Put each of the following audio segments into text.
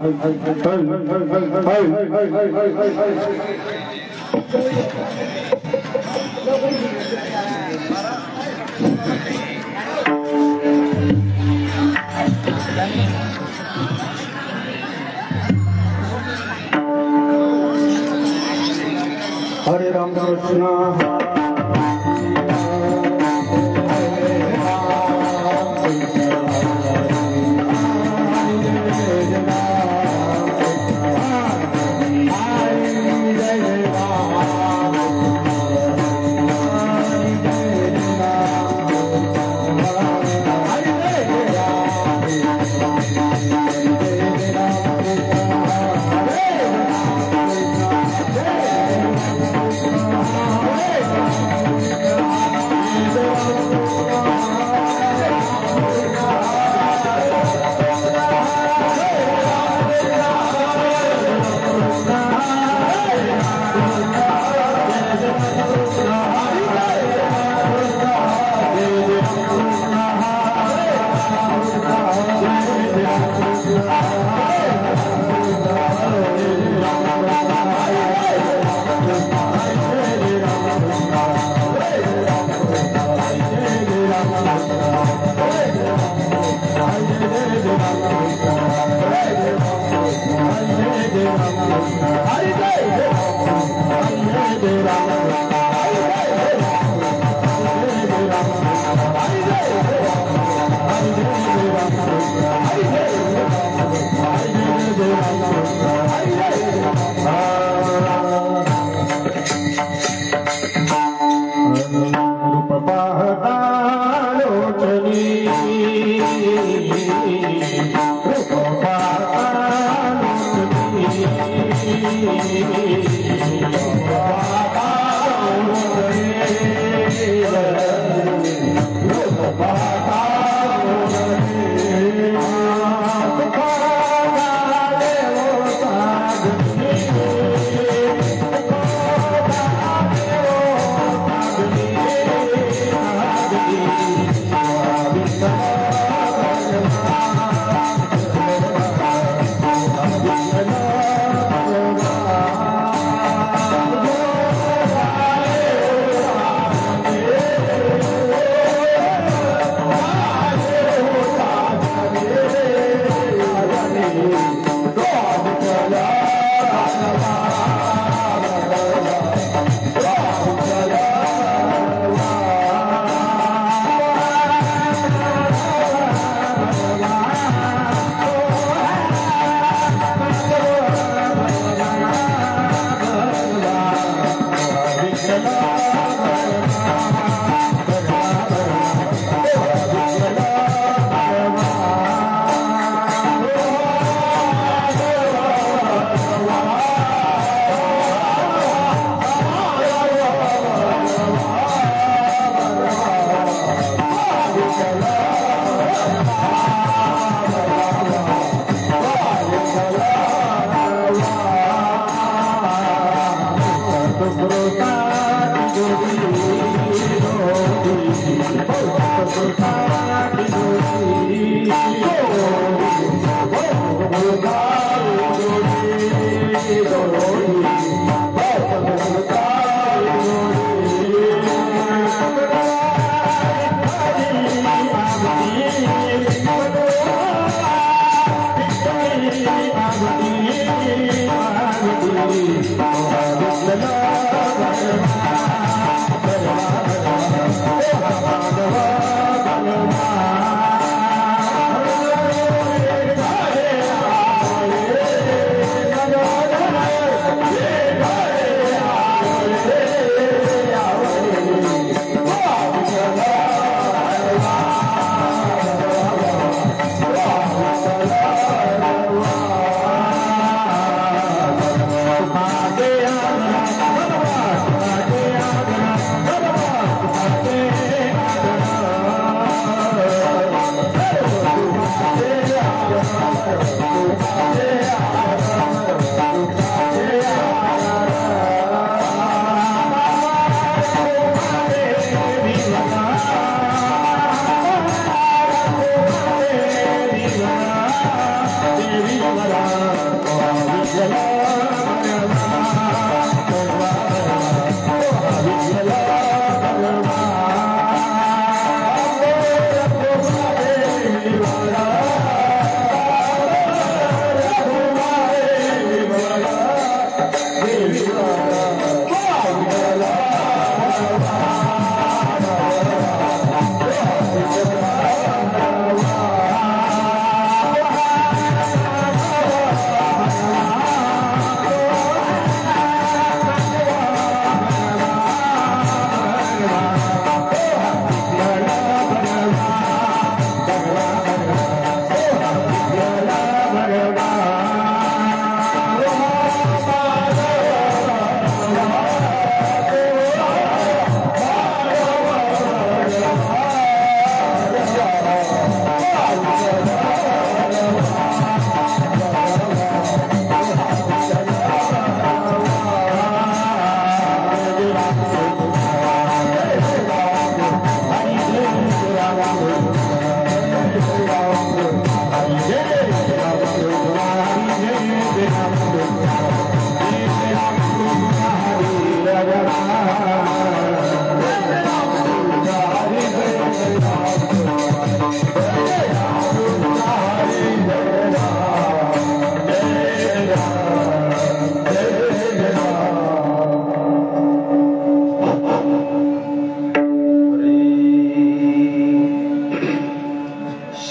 हरे राम कृष्ण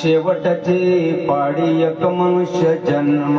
शेवटची पाडी एक मनुष्य जन्म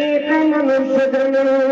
एक मनुष्य जन्म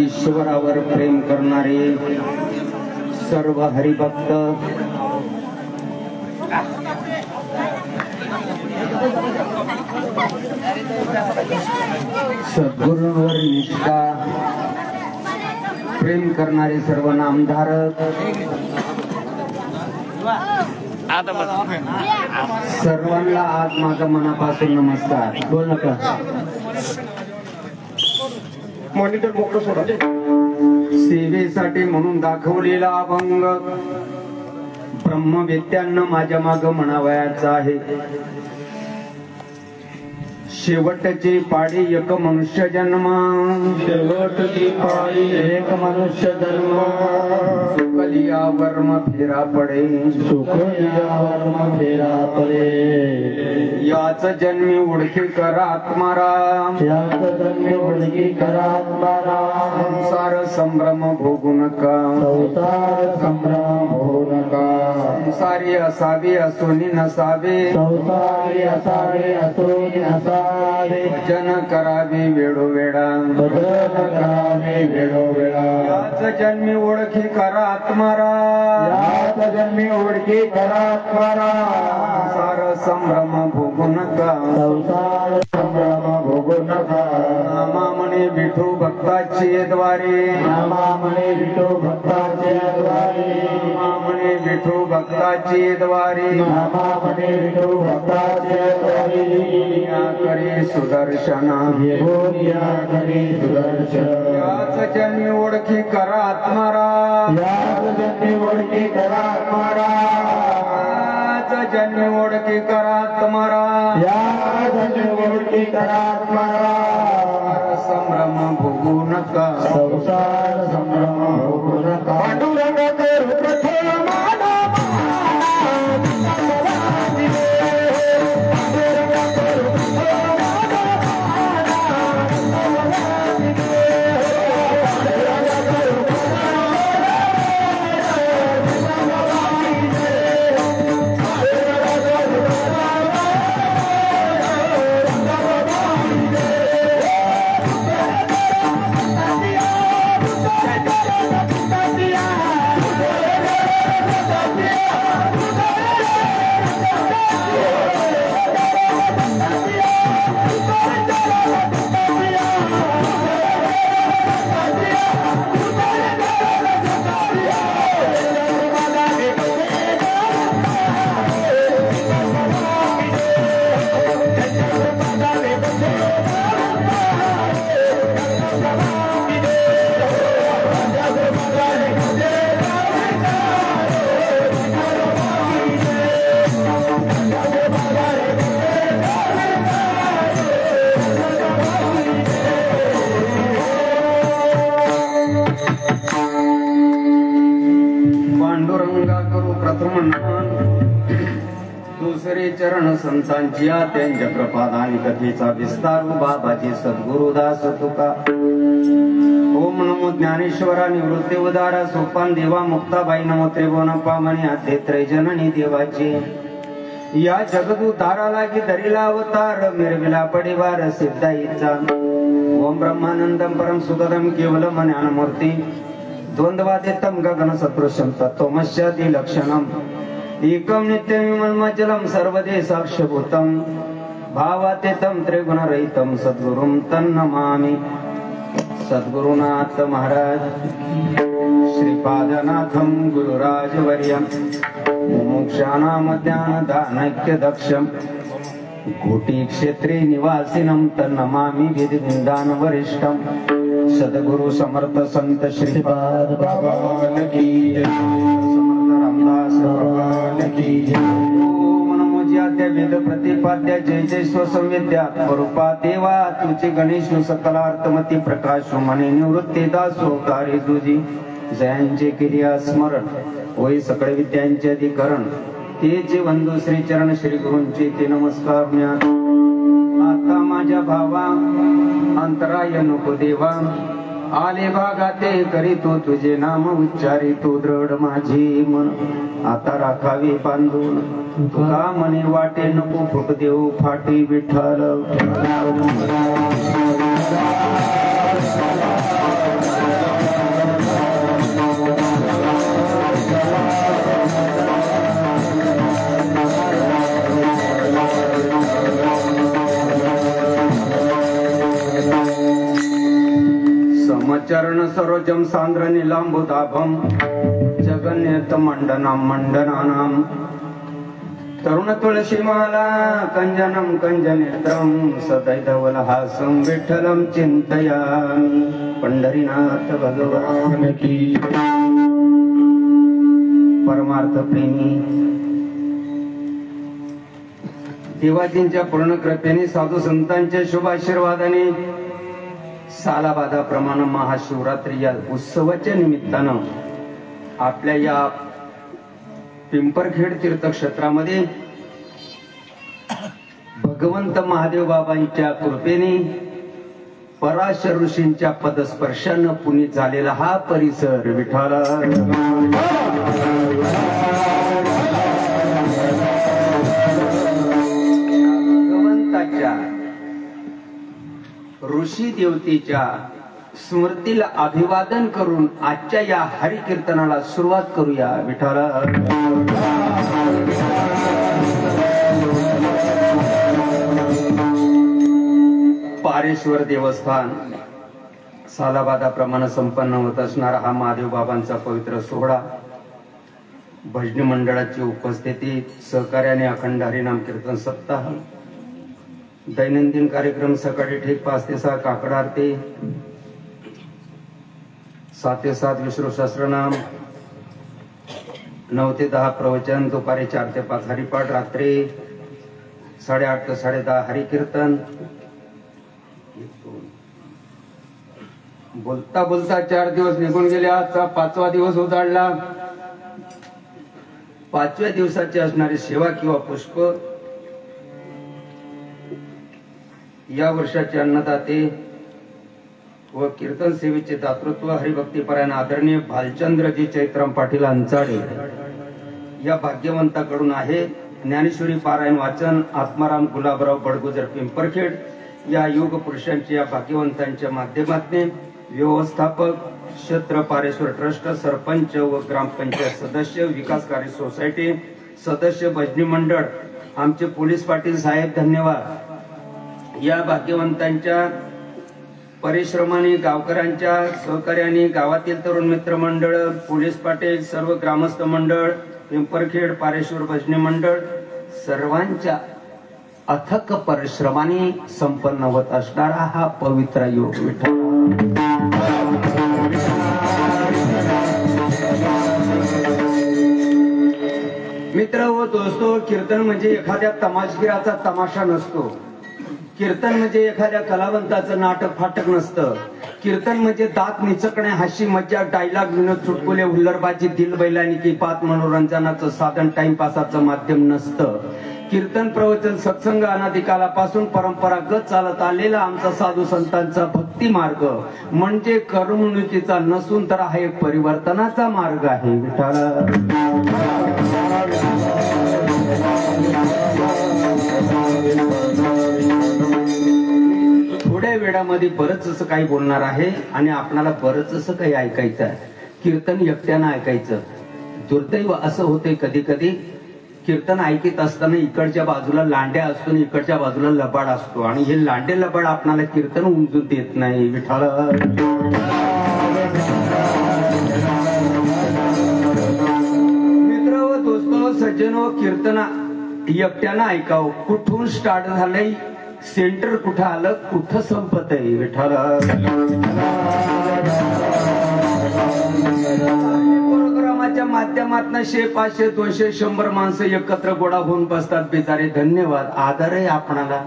ईश्वरावर प्रेम करणारे सर्व हरिभक्त सद्गुरूंवर निष्ठा प्रेम करणारे सर्व नामधारक सर्वांना आज माझा मनापासून नमस्कार. बोल नका मॉनिटर मोकळं सोडा. सेवेसाठी म्हणून दाखवलेला अभंग ब्रह्मवेत्यांना माझ्या माग म्हणावयाचा आहे. शेवटची पाडी एक मनुष्य जन्म, शेवटची पाडी एक मनुष्य जन्म, सुखलिया वर्म फेरा पडे, सुखलिया वर्म फेरा पडे, याच जन्मी उडकी करा आत्मारा, याच जन्मी उडकी करा आत्मारा, संसार संभ्रम भोगू नका, संसार संभ्रम भोगू नका, संसारी असावे असोनी नसावे, संसारी असावे असोनी नसावे, भजन करावे वेळोवेळा, भजन करावे वेळोवेळा, याच जन्मी ओळखी करा आत्मारा, याच जन्मी ओळखी करा आत्मारा, संसार संभ्रम भोगू नका, संसार संभ्रम भोगू नका, नामा म्हणे विठू भक्ताची द्वारे, नामा म्हणे विठू भक्ताची द्वारे, नामा म्हणे विठू भक्ताची द्वारे, नामा म्हणे विठू भक्ताची द्वारे, सुदर्शन याच जन्मी ओळखी करा आत्मारा, याच जन्मी ओळखी करा आत्मारा, याच जन्मी ओळखी करा आत्मारा, याच जन्मी ओळखी करा आत्मारा, संभ्रम भोगू नका, संसार संभ्रम भोगू नका, पांडुरंग करू प्रथम दुसरे चरण संतांची त्यांच्या प्रपादानी कथेचा विस्तार बाबाजी सद्गुरुदास तुका. ओम नमो ज्ञानेश्वरा निवृत्ती उदारा सोपान देवा मुक्ताबाई नमो त्रिभुवन पामणी आद्य त्रैजननी देवाची. या जगदूतारा लागी धरिला अवतार मिरविला पडिवार सिद्धाईचा. ओम ब्रह्मानंदम परम सुखदम केवलम ज्ञानमूर्ती द्वंद्वातीतम गगन सदृशम तत्वमस्यादि लक्षणम एकम नित्यमिमलमचलम सर्वदे साक्षभूतम भावातीतम त्रिगुणरहितम सद्गुरुम तन्नमामि. सद्गुरुनाथ महाराज श्रीपादनाथम गुरुराजवर्यम मुमुक्षाणां ज्ञानदानैक्य दक्षम कोटि क्षेत्रे निवासिनं तन्नमामि विधिविंदान वरिष्ठम. सद्गुरु समर्थ संत श्रीपाद भगवान की जय. समर्थ रामदास भगवान की जय. ओम नमो ज्ञात्या वेद प्रतिपाद्या जय जय स्वसंविद्या स्वरूपा देवा तुझे गणेश सकलार्थमती प्रकाश मने निवृत्ती दासो कार्य तुझी. जयांचे क्रिया स्मरण होई सकळ विद्यांचे अधिकरण तेचे वंदू श्री चरण श्री गुरूंचे ते नमस्कार म्या. आता माझ्या भावा अंतराय नको देवा आले भागाते करीतो तुझे नाम उच्चारितो दृढ माझी मन. आता राखावी बांधून तुका मने वाटे नको फुट देऊ फाटी विठ्ठल. चरण सरोजम सांद्र नीलांबुदाभम जगन्यत मंडनम मंडनानाम तरुण तुळशीमाला कंजनम कंजनेत्रम सदैधवलहासं विठ्ठलं चिंतयामि पंढरीनाथ भगवान की। परमार्थ प्रेमी देवाजींच्या पूर्ण कृपेने साधू संतांच्या शुभ आशीर्वादाने सालाबादाप्रमाणे महाशिवरात्री या उत्सवाच्या निमित्तानं आपल्या या पिंपरखेड तीर्थक्षेत्रामध्ये भगवंत महादेव बाबांच्या कृपेने पराशर ऋषींच्या पदस्पर्शानं पुनीत झालेला हा परिसर विठ्ठल भगवंताच्या ऋषी देवतेच्या स्मृतीला अभिवादन करून आजच्या या हरिकीर्तनाला सुरुवात करूया विठ्ठल। पारेश्वर देवस्थान सालाबादाप्रमाणे संपन्न होत असणारा हा महादेव बाबांचा पवित्र सोहळा भजनी मंडळाची उपस्थिती सहकार्याने अखंड हरिनाम कीर्तन सप्ताह दैनंदिन कार्यक्रम सकाळी ठीक 5 ते 6 काकड आरती 7 ते 7 विष्णू सहस्त्रनाम 9 ते 10 प्रवचन दुपारी 4 ते 5 हरिपाठ रात्री 8:30 ते 10:30 हरिकीर्तन। बोलता बोलता 4 दिवस निघून गेले आजचा 5वा दिवस उजाडला। 5व्या दिवसाची असणारी सेवा किंवा पुष्प या वर्षाचे अन्नदाते व कीर्तन सेवेचे दातृत्व हरिभक्तीपरायण आदरणीय भालचंद्रजी चैत्रम पाटील अंचाडे या भाग्यवंताकडून आहे। ज्ञानेश्वरी पारायण वाचन आत्माराम गुलाबराव बडगुजर पिंपरखेड या योग पुरुषांच्या या भाग्यवंतांच्या माध्यमातून व्यवस्थापक क्षेत्र पारेश्वर ट्रस्ट सरपंच व ग्रामपंचायत सदस्य विकास कार्य सोसायटी सदस्य भजनी मंडळ आमचे पोलीस पाटील साहेब धन्यवाद। या भाग्यवंतांच्या परिश्रमाने गावकऱ्यांच्या सहकार्याने गावातील तरुण मित्र मंडळ पोलीस पाटील सर्व ग्रामस्थ मंडळ पिंपरखेड पारेश्वर भजनी मंडळ सर्वांच्या अथक परिश्रमाने संपन्न होत असणारा हा पवित्र योग विठ्ठल। मित्र व दोस्तो कीर्तन म्हणजे एखाद्या तमाशगिराचा तमाशा नसतो। कीर्तन म्हणजे एखाद्या कलावंताचं नाटक फाटक नसतं। कीर्तन म्हणजे दात निचकणे हास्य मज्जा डायलॉग विनोद चुटकुले हुल्लडबाजी दिलबैलानी की पात मनोरंजनाचं साधन टाइमपासाचं माध्यम नसतं। कीर्तन प्रवचन सत्संग अनादिकालापासून परंपरागत चालत आलेला आमचा साधू संतांचा भक्ती मार्ग म्हणजे करमणुकीचा नसून तर हा एक परिवर्तनाचा मार्ग आहे विठ्ठल। थोड्या वेळामध्ये बरंच असं काही बोलणार आहे आणि आपणाला बरंच असं काही ऐकायचं आहे। कीर्तन एकट्यानं ऐकायचं दुर्दैव असं होते कधी कधी कीर्तन ऐकत असताना इकडच्या बाजूला लांड्या असतो आणि इकडच्या बाजूला लबाड असतो आणि हे लांडे लबाड आपणाला कीर्तन उमजून देत नाही विठ्ठल। मित्र व दोस्तो सज्जन व कीर्तन एकट्यानं ऐकावं। कुठून स्टार्ट झालंय सेंटर कुठं आलं कुठं संपत आहे विठ्ठल। प्रोग्रामाच्या माध्यमातून 100 500 200 100 माणसं एकत्र गोळा होऊन बसतात बिचारे धन्यवाद आदर आहे आपणाला।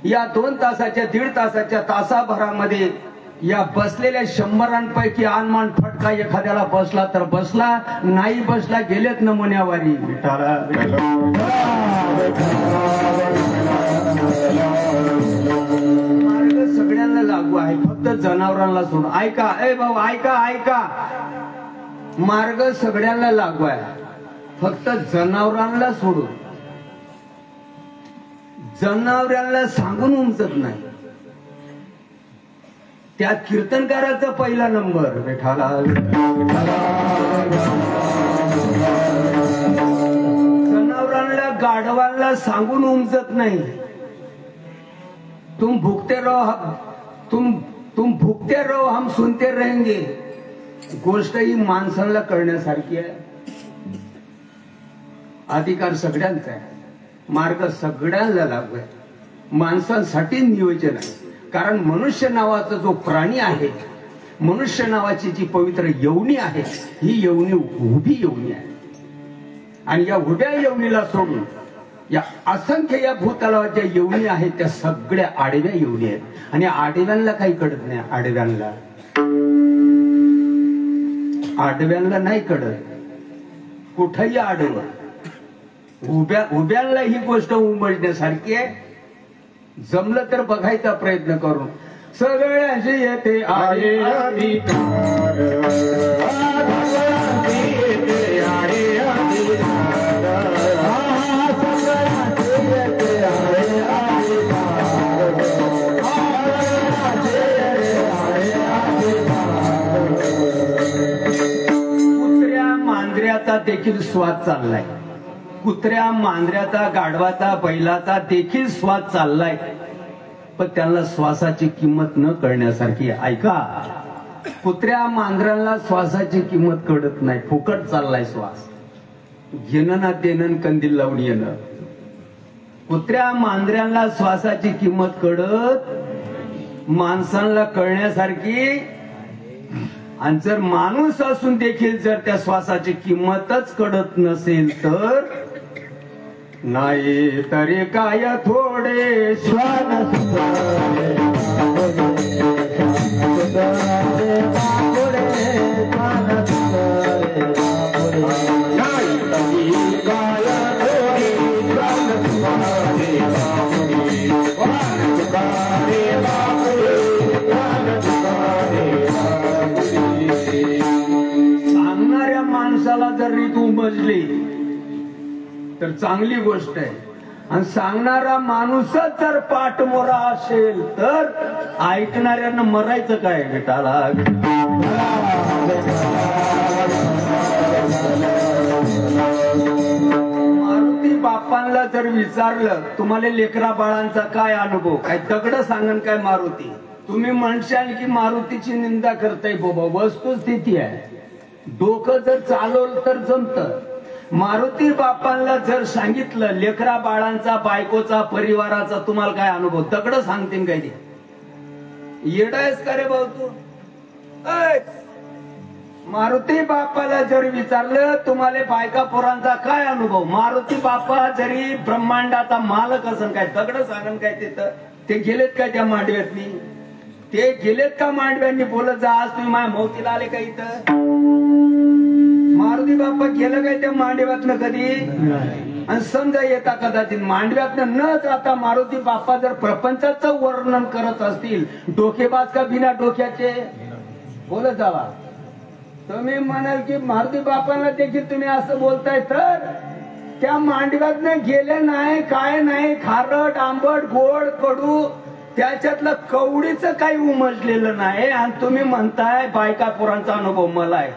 या 2 तासाच्या 1.5 तासाच्या तासाभरामध्ये या बसलेल्या 100 अनमान फटका एखाद्याला बसला तर बसला नाही बसला गेलेत नमुन्यावारी विठ्ठल। मार्ग सगळ्यांना लागू आहे फक्त जनावरांना सोडून ऐका ए भाऊ ऐका ऐका मार्ग सगळ्यांना लागू आहे फक्त जनावरांना सोडून। जनावरांना सांगून उमजत नाही त्या कीर्तनकाराचा पहिला नंबर विठ्ठला। जनावरांना गाढवांना सांगून उमजत नाही तुम भुगते रहो तुम तुम भुगते रहो हम सुनते रहेंगे गोष्ट ही माणसाला कळण्यासारखी आहे. अधिकार सगळ्यांचा आहे, मार्ग सगळ्यांना लागू आहे, माणसांसाठी नियोजन आहे. कारण मनुष्य नावाचा जो प्राणी आहे, मनुष्य नावाची जी पवित्र यवनी आहे, ही यवनी उभी यवनी आहे. आणि या उभ्या यवनीला सोडून या असंख्य या भूतलावाच्या यवनी आहेत त्या सगळ्या आडव्या यवनी आहेत. आणि आडव्यांना काही कळत नाही. आडव्यांना नाही कळत कुठंही आडवं. उभ्यांना ही गोष्ट उमजण्यासारखी आहे. जमलं तर बघायचा प्रयत्न करून. सगळ्यांशी येते आहे अधिकार, कुत्र्या मांजऱ्याचा देखील स्वाद चाललाय. कुत्र्या मांजऱ्याचा, गाढवाचा, बैलाचा देखील स्वाद चाललाय. पण त्यांना श्वासाची किंमत न कळण्यासारखी. ऐका, कुत्र्या मांजरांना श्वासाची किंमत कळत नाही. फुकट चाललाय श्वास. घेणं ना देणं, कंदील लावून येणं. कुत्र्या मांजऱ्यांना श्वासाची किंमत कळत, माणसांना कळण्यासारखी. आणि जर माणूस असून देखील जर त्या श्वासाची किंमतच कळत नसेल तर नाही तरी काय थोडे श्वान सांगणाऱ्या माणसाला जर रीत उमजली तर चांगली गोष्ट आहे. आणि सांगणारा माणूसच जर पाठमोरा असेल तर ऐकणाऱ्यांना मरायचं काय बेटाला. मारुती बाप्पांना जर विचारलं तुम्हाला लेकरा बाळांचा काय अनुभव, काय दगड सांगन काय मारुती. तुम्ही म्हणशाल की मारुतीची निंदा करताय. बाबा वस्तुस्थिती आहे. डोकं जर चालवलं तर जमतं. मारुती बाप्पांना जर सांगितलं लेकरा बाळांचा, बायकोचा, परिवाराचा तुम्हाला काय अनुभव, दगड सांगतील काय ते. येडायस का रे भाऊ तू. मारुती बाप्पाला जर विचारलं तुम्हाला बायका पोरांचा काय अनुभव, मारुती बाप्पा जरी ब्रह्मांडाचा मालक असन काय दगड सांगन काय. तिथं ते गेलेत का त्या मांडव्यातनी, ते गेलेत का मांडव्यांनी बोलत जा. आज तुम्ही माझ्या मौतीला आले का इथं. मारुती बाप्पा गेलं काय त्या मांडव्यातनं कधी. आणि समजा येता कदाचित मांडव्यातनं न जाता मारुती बाप्पा जर प्रपंचाचं वर्णन करत असतील, डोकेबाज का बिना डोक्याचे बोलत जावा. तुम्ही म्हणाल की मारुती बाप्पांना देखील तुम्ही असं बोलताय तर त्या मांडव्यातनं गेले नाही, काय नाही, खारट, आंबट, गोड, कडू त्याच्यातलं कवडीचं काही उमजलेलं नाही. आणि तुम्ही म्हणताय बायका पोरांचा अनुभव मला आहे.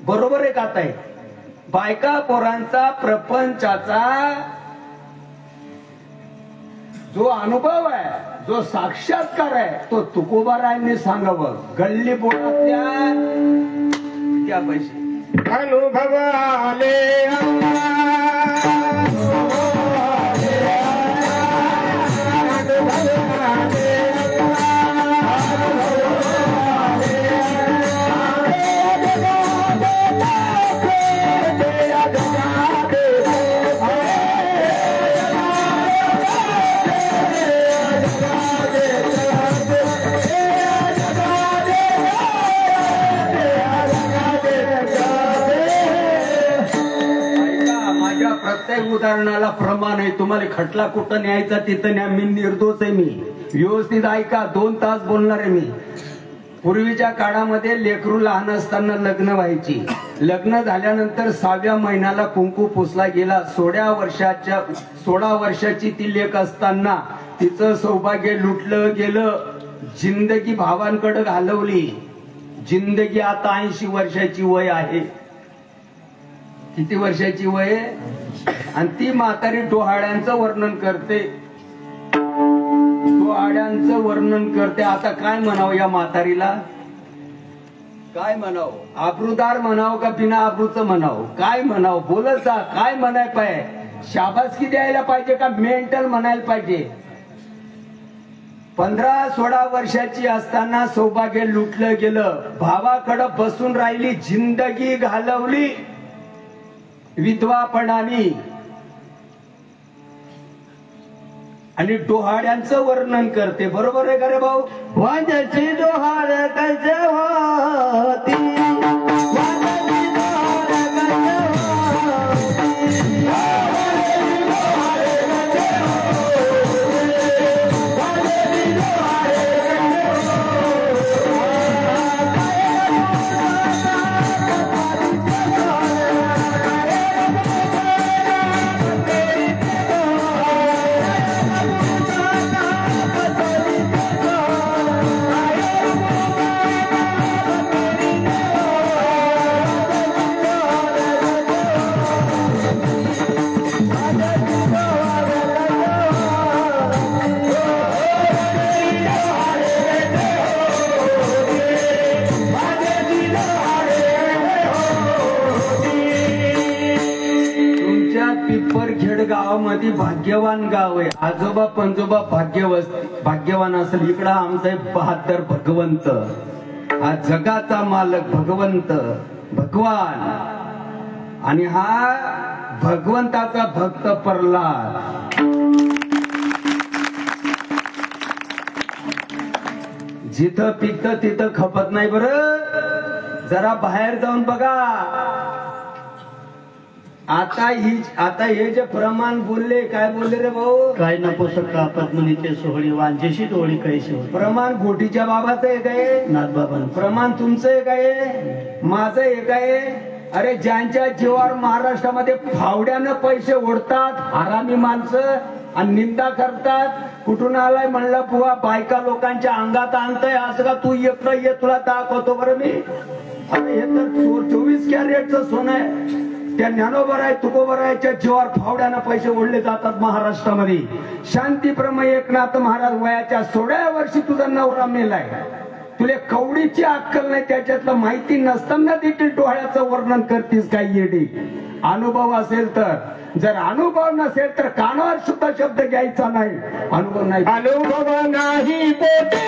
बरोबर आहे का. आता बायका पोरांचा प्रपंचाचा जो अनुभव आहे, जो साक्षात्कार आहे, तो तुकोबारायांनी सांगावं. गल्ली बोळातल्या त्या पैसे अनुभव आले उदाहरणाला प्रमाण आहे. तुम्हाला खटला कुठं न्यायचा तिथं न्या. मी निर्दोष आहे. मी व्यवस्थित ऐका. 2 तास बोलणार आहे मी. पूर्वीच्या काळामध्ये लेकरू लहान असताना लग्न व्हायची. लग्न झाल्यानंतर 6व्या महिन्याला कुंकू पुसला गेला. 16 वर्षाची ती लेक असताना तिचं सौभाग्य लुटलं गेलं. जिंदगी भावांकडे घालवली. जिंदगी आता 80 वर्षाची वय आहे. किती वर्षाची वय. आणि ती म्हातारी डोहाळ्यांचं वर्णन करते. डोहाळे डोहाड्यांचं वर्णन करते. आता काय म्हणावं या म्हातारीला? काय म्हणावं? आबरूदार म्हणावं का बिना आबरूचं म्हणावं? काय म्हणावं? बोलत जा. काय म्हणायला पाहिजे? शाबासकी द्यायला पाहिजे का मेंटल म्हणायला पाहिजे? 15-16 वर्षाची असताना सौभाग्य लुटलं गेलं. भावाकडं बसून राहिली, जिंदगी घालवली विधवापणाने. आणि डोहाड्यांचं वर्णन करते. बरोबर आहे का रे भाऊ? वांज्याची डोहाळ कसे होती, वांज्याची डोहाळ कसे गावामध्ये भाग्यवान गाव आहे. आजोबा पंजोबा भाग्यवान असेल. इकडं आमचा बहादर भगवंत, हा जगाचा मालक भगवंत, भगवान. आणि हा भगवंताचा भक्त प्रल्हाद. जिथं पिकतं तिथं खपत नाही. बरं जरा बाहेर जाऊन बघा. आता हे जे प्रमाण बोलले, काय बोलले रे भाऊ? काय नको सका पद्मनीचे सोहळी, वांजेशी डोळी कैसे होती. प्रमाण घोटीच्या बाबाचं आहे काय? नाथबाबांचं. प्रमाण तुमचं आहे काय? माझं आहे काय? अरे ज्यांच्या जीवावर महाराष्ट्रामध्ये फावड्यानं पैसे ओढतात हरामी माणसं आणि निंदा करतात. कुठून आलाय म्हणलं बुवा, बायका लोकांच्या अंगात आणतंय असं का? तू एकटं ये, तुला दाखवतो बरं मी. अरे हे तर 24 कॅरेटचं सोनं आहे. त्या ज्ञानोबर आहे, तुकोबर आहे, जीवावर फावड्यानं पैसे ओढले जातात महाराष्ट्रामध्ये. शांतीप्रमेय एकनाथ महाराज वयाच्या 16व्या वर्षी तुझा नवरा मेलाय. तुला कवडीची अक्कल नाही, त्याच्यातलं माहिती नसताना देखील डोळ्याचं वर्णन करतीस काय येडी? अनुभव असेल तर. जर अनुभव नसेल तर कानावर सुद्धा शब्द घ्यायचा नाही. अनुभव नाही, अनुभव नाही पोटे,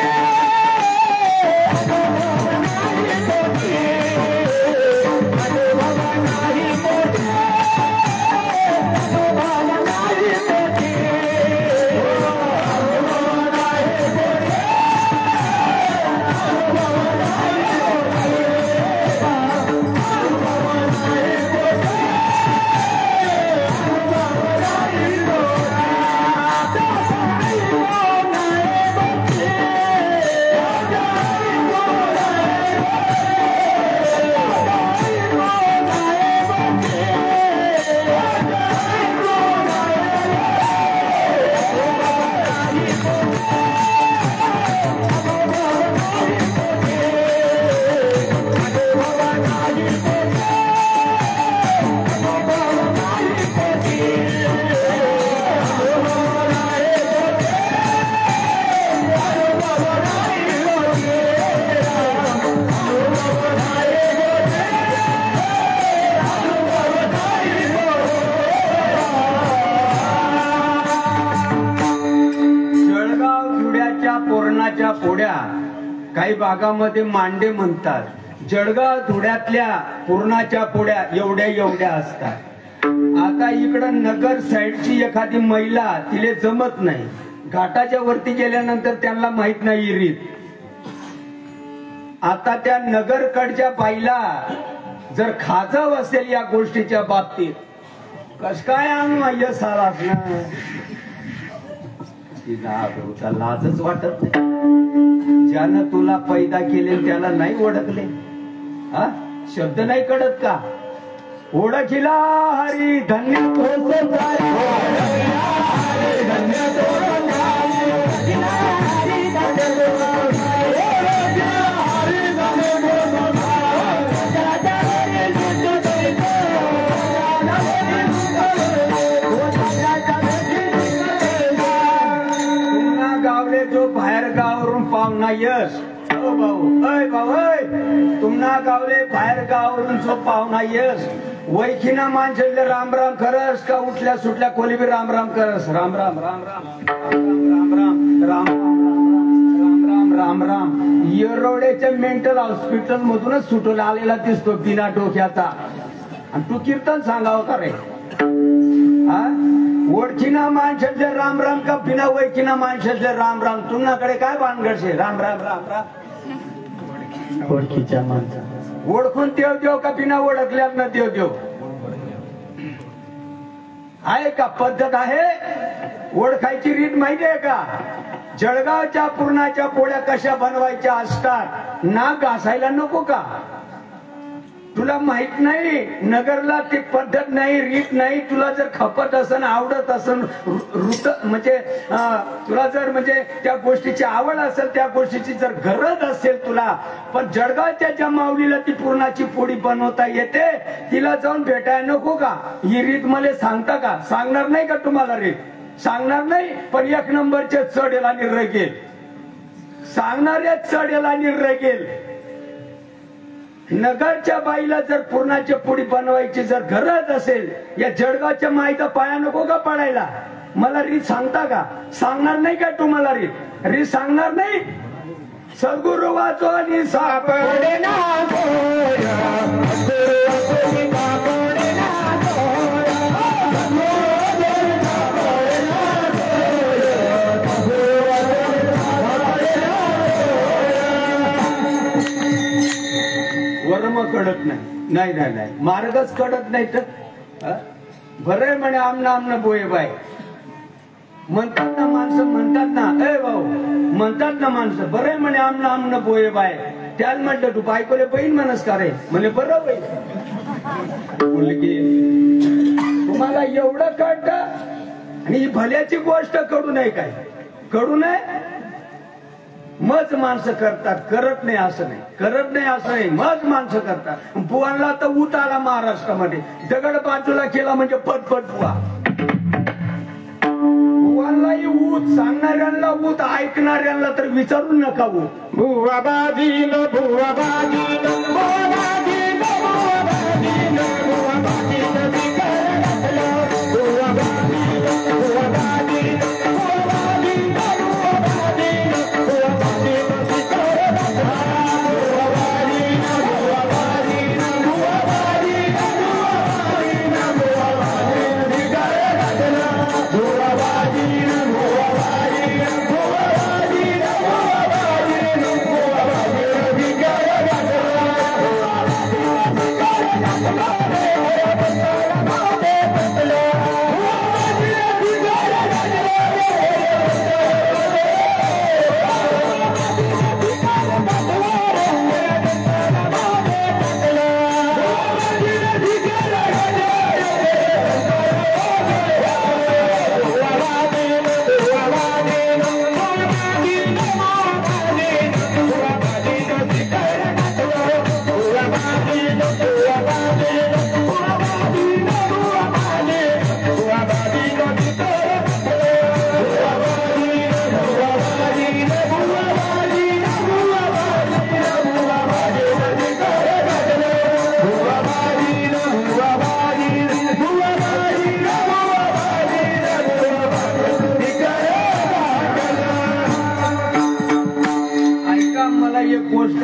पोड्या, काही भागामध्ये मांडे म्हणतात. जळगाव धुळ्यातल्या पूर्णाच्या पोड्या एवढ्या एवढ्या असतात. आता इकडं नगर साईडची एखादी महिला, तिले जमत नाही. घाटाच्या वरती गेल्यानंतर त्यांना माहित नाही रीत. आता त्या नगरकडच्या बाईला जर खाजव असेल या गोष्टीच्या बाबतीत, कस काय यश आलाच ना, तिला लाजच वाटत नाही. ज्यानं तुला पैदा केले त्याला नाही ओळखले, हा शब्द नाही कळत का? ओळखिला हरी धन्य गावले जो यश भाऊ अय भाऊ अय तुम्हा गावले बाहेर गावावरून जो पाहुणा यश वैखिना माणसाले राम राम करस का उठल्या सुटल्या कोली बी राम राम करस राम राम राम राम राम राम राम राम राम राम राम येरोड्याच्या मेंटल हॉस्पिटल मधूनच सुटून आलेला दिसतो बिना डोक्याचा आणि तू कीर्तन सांगावं का रे ओळखीना माणसातले राम राम का बिना ओळखीना माणसातले राम राम तुमच्याकडे काय भानगडशे राम राम राम राम ओळखीच्या माणसा ओळखून देव देव का बिना ओळखल्यानं देव देव आहे का पद्धत आहे ओळखायची रीत माहिती आहे का जळगावच्या पुरणाच्या पोळ्या कशा बनवायच्या असतात नाक घासायला नको का तुला माहित नाही नगरला ती पद्धत नाही रीत नाही तुला जर खपत असन आवडत असन ऋत म्हणजे तुला जर म्हणजे त्या गोष्टीची आवड असेल त्या गोष्टीची जर गरज असेल तुला पण जळगावच्या ज्या माऊलीला ती पुरणाची पोळी बनवता येते तिला जाऊन भेटायला नको का ही रीत मला सांगता का सांगणार नाही का तुम्हाला रीत सांगणार नाही पण एक नंबरचे चढेल आणि रगेल सांगणारे चढेल आणि रगेल नगरच्या बाईला जर पुरणाची पोळी बनवायची जर गरज असेल या जळगावच्या माईचा पाया नको का पडायला मला रीत सांगता का सांगणार नाही का तुम्हाला रीत सांगणार नाही सद्गुरु वाचो आणि सापडे ना वर्म कडत नाही नाही नाही नाही मार्गच कडत नाही तर बरं म्हणे आमना आमना बोये बाय म्हणतात ना माणसं म्हणतात ना ए भाऊ म्हणतात ना माणसं बरं म्हणे आमना आमना बोये बाय त्याला म्हटलं तू बायकोले बहीण म्हणस का रे म्हणे बरं बाई मुलगी तुम्हाला एवढं कळत आणि ही भल्याची गोष्ट कडू नाही काय कडू नाही मज माणसं करतात करत नाही असं नाही करत नाही असं नाही मज माणसं करतात बुवांना तर ऊत आला महाराष्ट्रामध्ये दगड बाजूला केला म्हणजे पटपट बुवा बुवांनाही ऊत सांगणाऱ्यांना ऊत ऐकणाऱ्यांना तर विचारू नका ऊत बुवा बाजील बुवा बाजील बुवा बाजील बुवा बाजील बुवा बाजील बुवा बाजील बुवा बाजील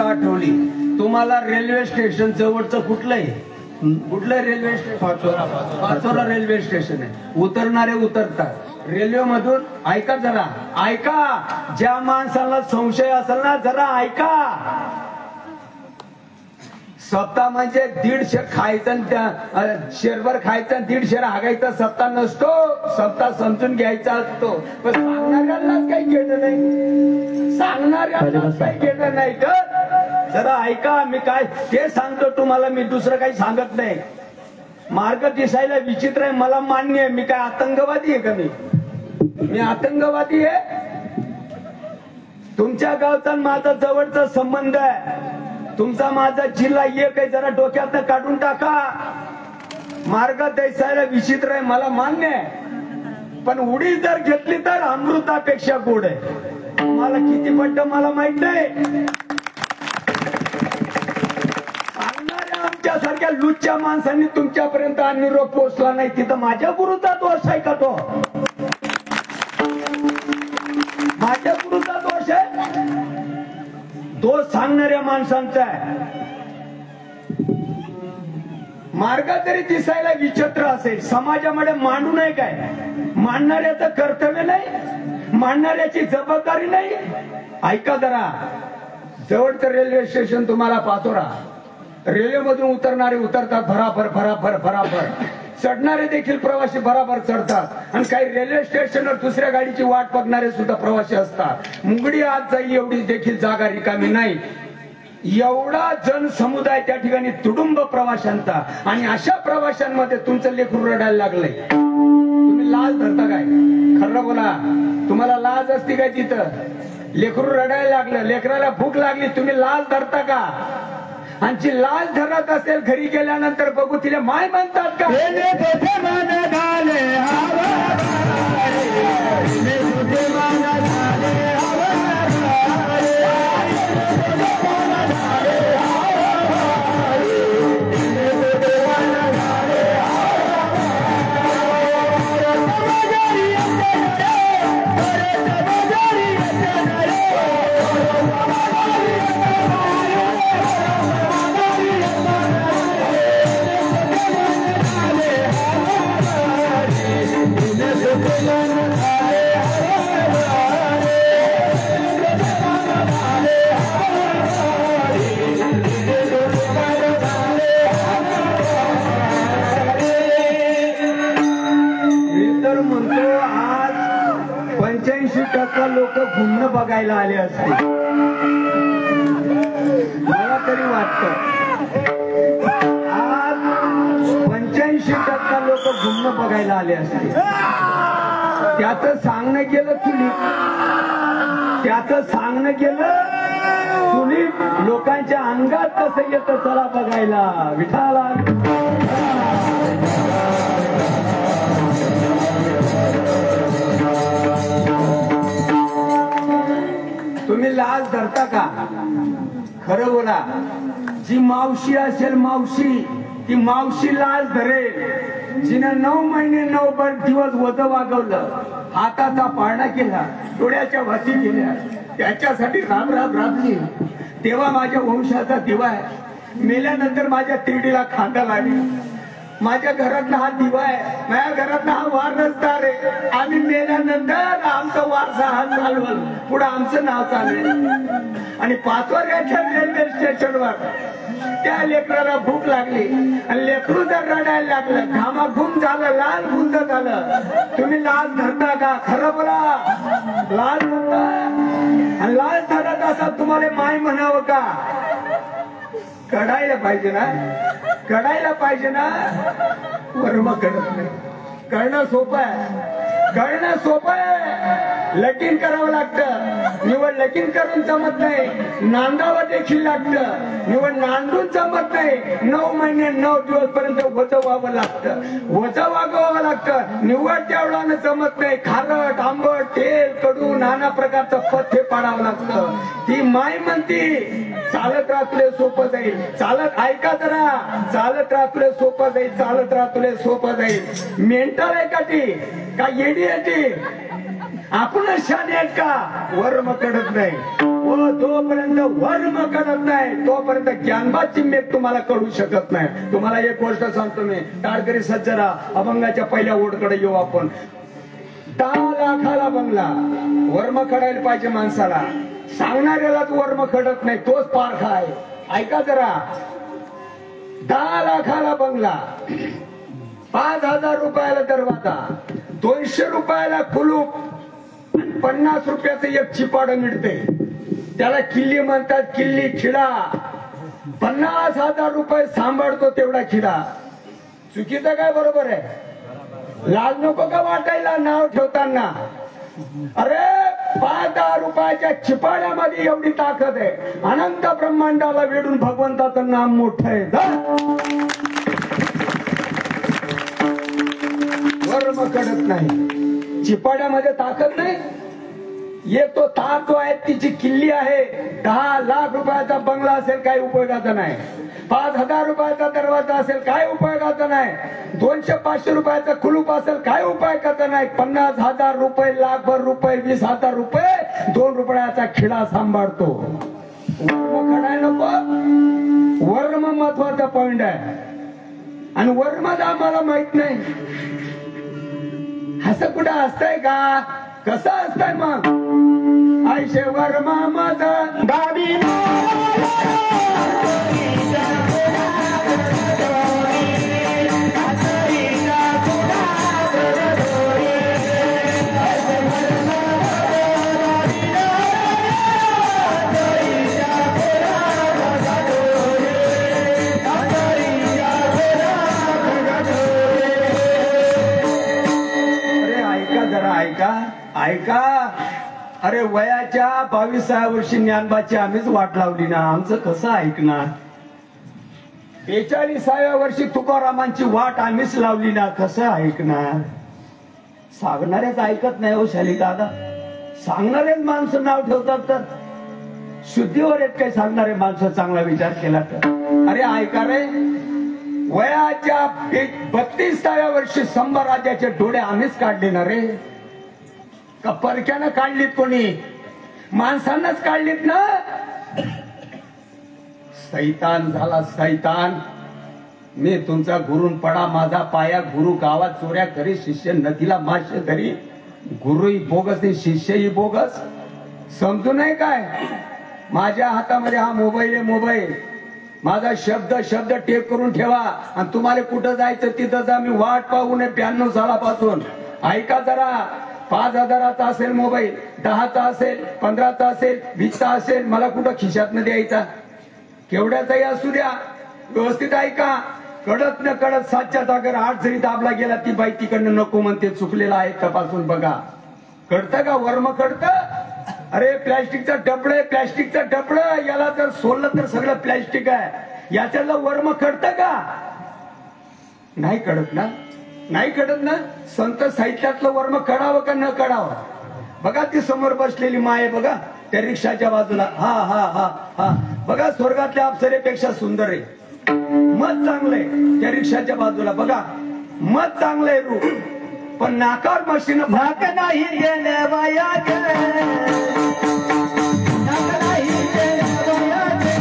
आठवली तुम्हाला रेल्वे स्टेशन जवळचं कुठलं आहे कुठलं railway station Pachora railway station आहे उतरणारे उतरतात रेल्वे मधून ऐका जरा ऐका ज्या माणसाला संशय असेल ना जरा ऐका सत्ता म्हणजे 150 खायचं त्या शेरभर खायचं 150 हागायचा सत्ता नसतो सत्ता समजून घ्यायचा असतो पण सांगणाऱ्यांनाच काही घेणं नाही सांगणाऱ्यांनाच काही घेणं नाही तर जरा ऐका मी काय ते सांगतो तुम्हाला मी दुसरं काही सांगत नाही मार्ग दिसायला विचित्र आहे मला मान्य आहे मी काय आतंकवादी आहे का मी आतंकवादी आहे तुमच्या गावचा माझा जवळचा संबंध आहे तुमचा माझा जिल्हा एक आहे जरा डोक्यात काढून टाका मार्ग दिसायला विचित्र आहे मला मान्य आहे पण उडी जर घेतली तर अमृतापेक्षा गोड आहे तुम्हाला किती पडतं मला माहित नाही. सांगणाऱ्या आमच्या सारख्या लुच्च्या माणसांनी तुमच्यापर्यंत निरोप पोहोचला नाही, तिथं माझ्या गुरुचा दोष आहे का? तो माझ्या गुरुचा दोष आहे? दोष सांगणाऱ्या माणसांचा आहे. मार्ग जरी दिसायला विचित्र असेल, समाजामध्ये मांडू नाही काय? मांडणाऱ्याचं कर्तव्य नाही, मांडणाऱ्याची जबाबदारी नाही. ऐका जरा, जवळचं रेल्वे स्टेशन तुम्हाला पाचोरा, रेल्वे मधून उतरणारे उतरतात भराभर भराभर भराभर, चढणारे देखील प्रवासी भराभर चढतात. आणि काही रेल्वे स्टेशनवर दुसऱ्या गाडीची वाट बघणारे सुद्धा प्रवासी असतात. मुंगडी आत जाईल एवढी देखील जागा रिकामी नाही. एवढा जनसमुदाय त्या ठिकाणी तुडुंब प्रवाशांचा, आणि अशा प्रवाशांमध्ये तुमचं लेकरू रडायला लागलंय. तुम्ही लाज धरता काय? खरं बोला, तुम्हाला लाज असती काय? तिथं लेकरू रडायला लागलं, लेकराला भूक लागली, तुम्ही लाज धरता का? आणि लाज धरत असेल, घरी गेल्यानंतर बघू तिला माय म्हणतात का? लोक घुमणं बघायला आले असते, मला तरी वाटतं. आज 85% लोक घुमणं बघायला आले असते. त्याचं सांगणं केलं चुली, त्याचं सांगणं केलं चुली, लोकांच्या अंगात कसं येतं चला बघायला. विठाला तुम्ही लाज धरता का? खरं बोला. जी मावशी असेल मावशी, ती मावशी लाज धरेल. जिनं 9 महिने 9 दिवस वज वागवलं, हाताचा पाळणा केला, डोळ्याच्या वासी केल्या, त्याच्यासाठी राब राब राबली, तेव्हा माझ्या वंशाचा दिवा आहे. मेल्यानंतर माझ्या तिरडीला खांदा लागली. माझ्या घरातला हा दिवा आहे, माझ्या घरातला हा वारसदार आहे. आम्ही मेल्यानंतर आमचा वारसा हा चालवल, पुढे आमचं नाव चालेल. आणि पाचोऱ्याच्या रेल्वे स्टेशनवर त्या लेकराला भूक लागली आणि लेकरू जर रडायला लागलं, घामाघूम झालं, लाल गुंद झालं, तुम्ही लाज धरता का? खरं बोला, लाज धरता? आणि लाज धरत असा तुम्हाला माय म्हणावं का? कडायला पाहिजे ना, कडायला पाहिजे ना. वर्म कडत नाही. कळणं सोपं आहे, कळणं सोपं आहे. लगीन करावं लागतं, निवड लगीन करून जमत नाही. नांदावं देखील लागतं, निवड नांदून जमत नाही. 9 महिने 9 दिवस पर्यंत वज व्हावं लागतं, वज वागवावं लागतं. निवड तेवढ्यानं जमत नाही. खारट आंबट तेल कडू नाना प्रकारचं पथ्य पाडावं लागतं. ती माय म्हणती चालत राहतले सोपं जाईल. चालत ऐका जरा, चालत राहतले सोपं जाईल, चालत राहतले सोपं जाईल. मेंटल आहे का ती? का येडी आहे ती? आपण शाने आहेत का? वर्म कडत नाही. व जोपर्यंत वर्म कडत नाही तोपर्यंत ज्ञानबाची मेघ तुम्हाला कळू शकत नाही. तुम्हाला एक गोष्ट सांगतो मी, टाळकरी सज्जरा, अभंगाच्या पहिल्या ओढकडे येऊ आपण. 10 लाखाला बंगला, वर्म कडायला पाहिजे माणसाला. सांगणाऱ्यालाच वर्म खडत नाही, तोच पारखा आहे. ऐका जरा, 10 लाखाला बंगला, 5,000 रुपयाला दरवाजा, 200 रुपयाला कुलूप, 50 रुपयाचं एक चिपाड मिळते. त्याला किल्ली म्हणतात, किल्ली खिडा. 50,000 रुपये सांभाळतो तेवढा खिडा. चुकीचं काय बरोबर आहे? लाज नको का वाटायला नाव ठेवताना? अरे 5,000 रुपयाच्या चिपाड्यामध्ये एवढी ताकद आहे. अनंत ब्रह्मांडाला वेडून भगवंताचं नाम मोठं आहे. वर्म कडत नाही, चिपाड्यामध्ये ताकद नाही. एक तो तार जो आहे तिची किल्ली आहे, 10 लाख रुपयाचा बंगला असेल काही उपयोगाचा नाही, 5,000 रुपयाचा दरवाजा असेल काय उपयोगाचा नाही, 200-500 रुपयाचा कुलूप असेल काय उपयोगाचा नाही, 50,000 रुपये, लाखभर रुपये, 20,000 रुपये 2 रुपयाचा खिळा सांभाळतो. वर्म खडाय नको, वर्म महत्वाचा पॉइंट आहे. आणि वर्मात आम्हाला माहित नाही असं कुठं असतंय का, कसं असतंय मग. आयशे वर्मा माझा गावी ऐका. अरे वयाच्या 22व्या वर्षी ज्ञानबाची आम्हीच वाट लावली ना, आमचं कसं ऐकणार. 42व्या वर्षी तुकारामांची वाट आम्हीच लावली ना, कसं ऐकणार. सांगणारेच ऐकत नाही हो शाली दादा, सांगणारेच माणसं नाव ठेवतात. तर शुद्धीवर येत काही सांगणारे माणसं चांगला विचार केला तर. अरे ऐका रे, वयाच्या 32व्या वर्षी संभाराजाचे डोळे आम्हीच काढले ना रे. का परक्यानं काढलीत कोणी, माणसांनाच काढलीत ना. सैतान झाला सैतान. मी तुमचा गुरुन पडा माझा पाया, गुरु गावात चोऱ्या करी, शिष्य नदीला माश्य धरी. गुरुही बोगस नाही, शिष्यही बोगस. समजू नाही काय. माझ्या हातामध्ये हा मोबाईल आहे, मोबाईल. माझा शब्द शब्द टेप करून ठेवा आणि तुम्हाला कुठं जायचं तिथं जा. मी वाट पाहू नये 92 सालापासून. ऐका जरा, 5,000चा असेल मोबाईल, 10चा असेल, 15चा असेल, 20चा असेल, मला कुठं खिशात न द्यायचा. केवढ्याचाही असू द्या, व्यवस्थित ऐका. कडत न कडत 7च्या जागेवर 8 जरी दाबला गेला ती बाई तिकडनं नको म्हणते, चुकलेला आहे तपासून बघा. कळतं का वर्म कळतं. अरे प्लॅस्टिकचं डबडं, प्लॅस्टिकचं डबडं, याला जर सोडलं तर सगळं प्लॅस्टिक आहे. याच्यातलं वर्म कळतं का. नाही कळत ना, नाही कळत ना. संत साहित्यातलं वर्म कळावं का न कळावं. बघा ती समोर बसलेली माय, बघा त्या रिक्षाच्या बाजूला. हा हा हा हा बघा, स्वर्गातल्या अप्सरेपेक्षा सुंदर आहे. मत चांगलंय त्या रिक्षाच्या बाजूला. बघा मत चांगलंय रूप, पण नाकावर मशीन नाक नाही गेल्या वयाचे, नाक नाही गेल्या वयाचे.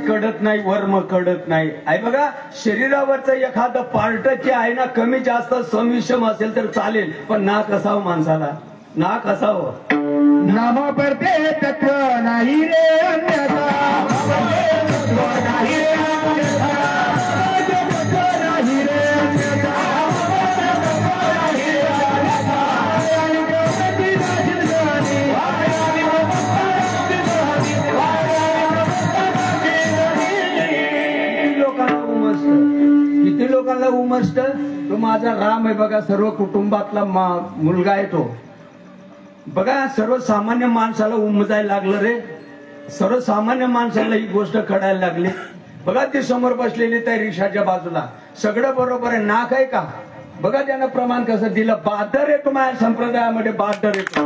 कळत नाही, वर्म कळत नाही. आहे बघा, शरीरावरचं एखादं पार्ट जे आहे ना, कमी जास्त संविषम असेल तर चालेल, पण नाक असावं माणसाला, नाक असावं. नामा पडते तत्व नाही रे अन्यथा, नाही रे अन्यथा, नाही रे अन्यथा. किती लोकांना उमसत. तो माझा राम आहे बघा, सर्व कुटुंबातला मुलगा आहे तो. बघा सर्वसामान्य माणसाला उमजायला लागलं रे, सर्वसामान्य माणसाला ही गोष्ट कळायला लागली. बघा ती समोर बसलेली त्या रिक्षाच्या बाजूला, सगळं बरोबर आहे. नाक आहे का बघा, त्यानं प्रमाण कसं दिलं. बहादर आहे माझ्या संप्रदायामध्ये, बहादर आहे.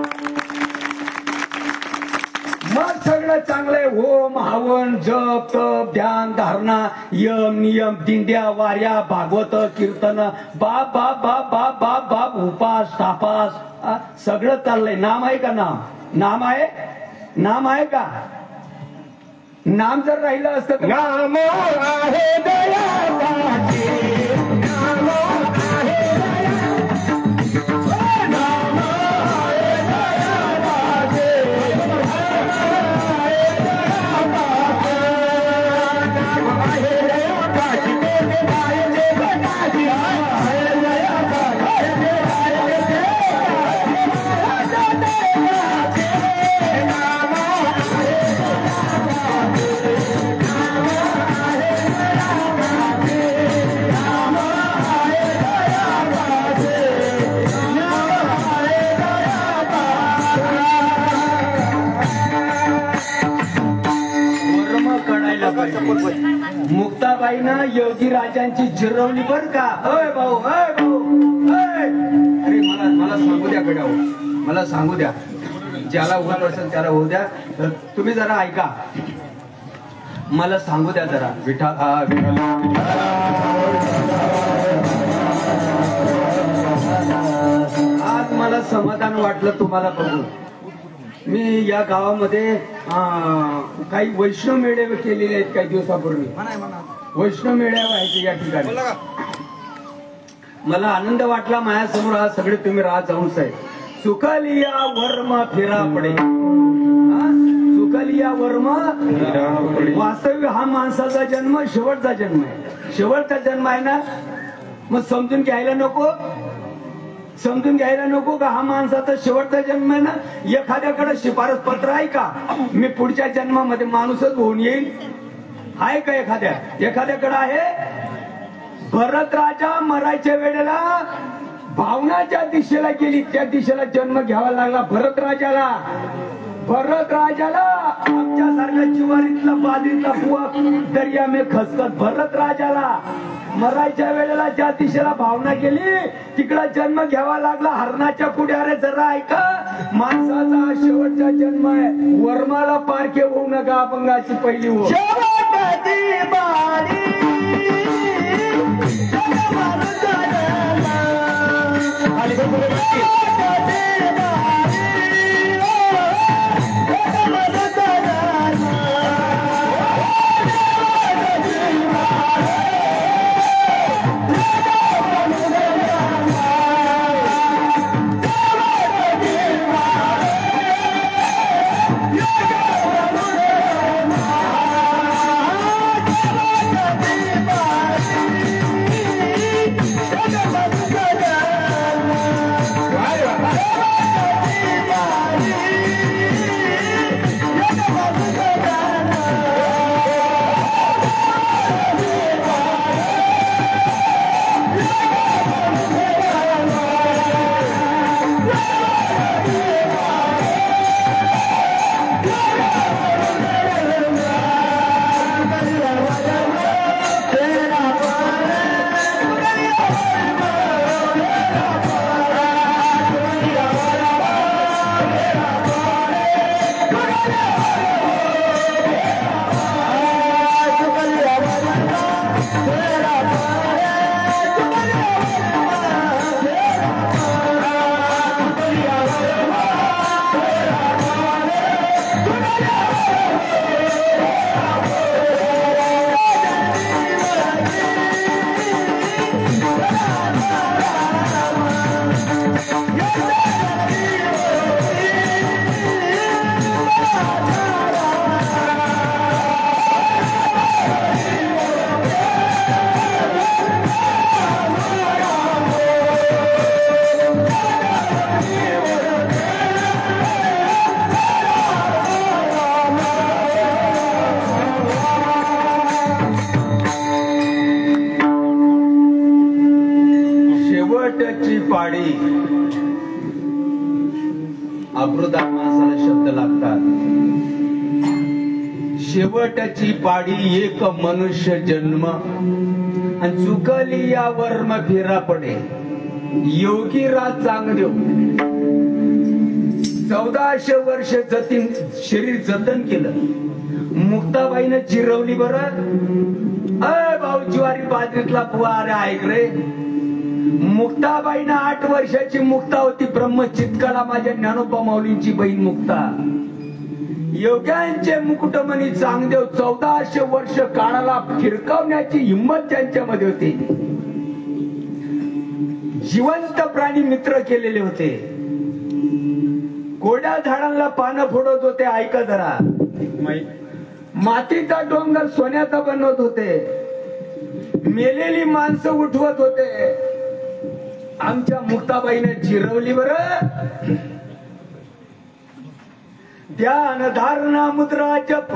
मग सगळं चांगलंय. होम हवन जप तप ध्यान धारणा यम नियम दिंड्या वाऱ्या भागवत कीर्तन बाप बाप बाप बाप बाप बाप उपास तापास सगळं चाललंय. नाम आहे का. नाम नाम आहे, नाम आहे का. नाम जर राहिलं असतं तर नाम आहे दयाळाचे, नाम आहे दयाळाचे. बाईनं योगी राजांची जिरवली बर का. अय भाऊ, अय भाऊ, अय. अरे मला सांगू द्या गड्या, मला सांगू द्या. ज्याला उगाच असेल त्याला होऊ द्या. तर तुम्ही जरा ऐका, मला सांगू द्या जरा. आज मला समाधान वाटलं तुम्हाला बघून. मी या गावामध्ये काही वैष्णव मेळे केलेले आहेत काही दिवसापूर्वी. वैष्णव मेळ्या व्हायचे या ठिकाणी. मला आनंद वाटला. माझ्यासमोर आज सगळे तुम्ही राजहंस आहे. सुखलिया वर्म फिरा पडे, सुखलिया वर्म वास्तव्य. हा माणसाचा जन्म शेवटचा जन्म आहे. शेवटचा जन्म आहे ना, मग समजून घ्यायला नको, समजून घ्यायला नको का हा माणसाचा शेवटचा जन्म आहे ना. एखाद्याकडे शिफारस पत्र आहे का मी पुढच्या जन्मामध्ये माणूसच होऊन येईल? आहे का एखाद्याकडे आहे? भरत राजा मरायच्या वेळेला भावनाच्या दिशेला गेली, त्या दिशेला जन्म घ्यावा लागला भरत राजाला. भरत राजाला आमच्यासारखा जिवारीतला बाजरीतला बुवा दर्या में खसखस. भरत राजाला मरायच्या वेळेला ज्या दिशेला भावना गेली तिकडा जन्म घ्यावा लागला हरणाच्या पुढे. अरे जरा ऐका, माणसाचा शेवटचा जन्म आहे. वर्माला पारखे होऊ नका, अपंगाची पहिली हो. पाडी अमृता माणसाला शब्द लागतात. शेवटची पाडी एक मनुष्य जन्म आणि चुकली या वर्म फिरा पडे. योगी राज चांगदेव 1400 वर्ष शरीर जतन केलं. मुक्ताबाईनं जिरवली बरं. अय भाऊ ज्वारी बाजरीतला बुवा, अरे ऐक रे. मुक्ताबाईनं 8 वर्षाची मुक्ता होती. ब्रह्मचित्काला माझ्या ज्ञानोबा माऊलींची बहीण मुक्ता. योग्यांचे मुकुटमणी चांगदेव 1400 वर्ष काळाला फिरकावण्याची हिंमत त्यांच्यामध्ये होती. जिवंत प्राणी मित्र केलेले होते. कोड्या झाडांना पानं फोडत होते. ऐका जरा. मातीचा डोंगर सोन्याचा बनवत होते. मेलेली माणसं उठवत होते. आमच्या मुक्ताबाईने जिरवली बरं. ध्यान धारणा मुद्रा जप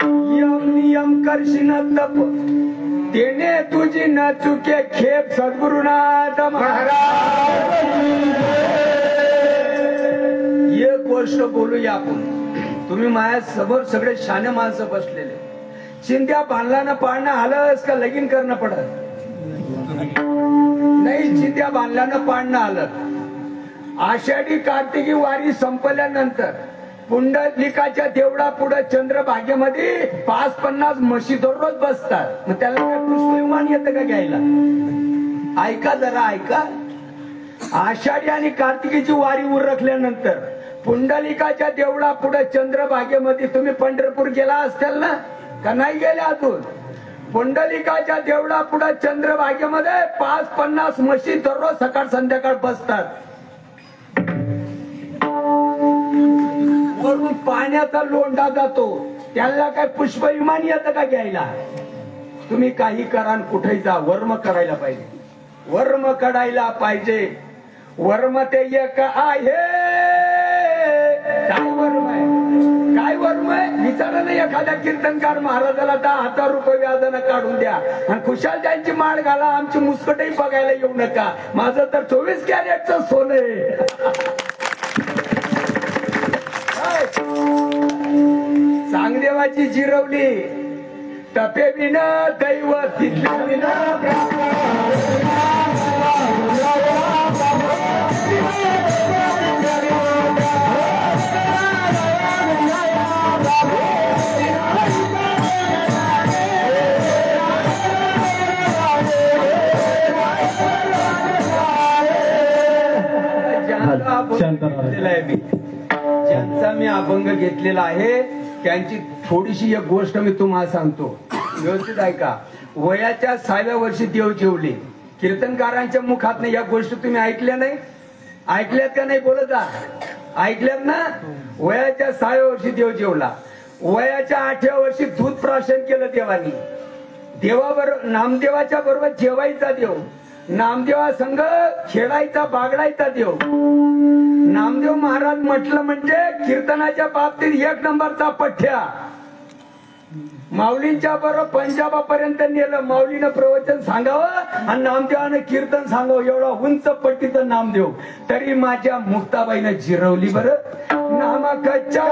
यम नियम करशील तप तेने तुझी न चुके खेप सद्गुरुनाथ महाराज. एक गोष्ट बोलूया आपण. तुम्ही माझ्या समोर सगळे शाने माणसं बसलेले. चिंध्या बांधल्यानं पाळणं आलंच का लगीन करणं पडत नाही. चिंध्या बांधल्यानं पाळणं आलं. आषाढी कार्तिकी वारी संपल्यानंतर पुंडलिकाच्या देवळा पुढे चंद्रभागेमध्ये 5-50 म्हशी दररोज बसतात. मग त्याला काय पुष्पविमान येतं का घ्यायला? ऐका जरा ऐका. आषाढी आणि कार्तिकीची वारी उरकल्यानंतर पुंडलिकाच्या देवळा पुढे चंद्रभागेमध्ये तुम्ही पंढरपूर गेला असताल ना का नाही गेले अजून? पुंडलिकाच्या देवळा पुढे चंद्रभागेमध्ये 5-50 म्हशी दररोज सकाळ संध्याकाळ बसतात. वरून पाण्याचा लोंढा जातो. त्याला काय पुष्पविमान येतं का घ्यायला? तुम्ही काही करा कुठेही जा, वर्म करायला पाहिजे. वर्म करायला पाहिजे. वर्म ते एक आहे. काय वर्म आहे? काय वर्म आहे? विचारा नाही एखाद्या कीर्तनकार महाराजाला 10,000 रुपये व्याजानं काढून द्या आणि खुशाल त्यांची माळ घाला, आमची मुस्कटही बघायला येऊ नका. माझं तर 24 कॅरेटचं सोनं आहे. चांगदेवाची जिरवली तपे विना दैवत विना ज्यांचा मी अभंग घेतलेला आहे त्यांची थोडीशी एक गोष्ट मी तुम्हाला सांगतो, व्यवस्थित ऐका. वयाच्या 6व्या वर्षी देव जेवले. कीर्तनकारांच्या मुखात या गोष्टी तुम्ही ऐकल्या नाही? ऐकल्यात का नाही? बोलत जा. ऐकल्यात ना? वयाच्या 6व्या वर्षी देव जेवला. वयाच्या 8व्या वर्षी दूध प्राशन केलं देवानी. देवाबरोबर नामदेवाच्या बरोबर जेवायचा देव, नामदेवा संघ खेळायचा बागडायचा देव. नामदेव महाराज म्हटलं म्हणजे कीर्तनाच्या बाबतीत 1 नंबरचा पठ्या. माऊलींच्या बरोबर पंजाबापर्यंत नेलं. माऊलीनं प्रवचन सांगावं आणि नामदेवानं कीर्तन सांगावं, एवढा उंच पट्टीचं नामदेव. तरी माझ्या मुक्ताबाईनं जिरवली बरं. नामकच्या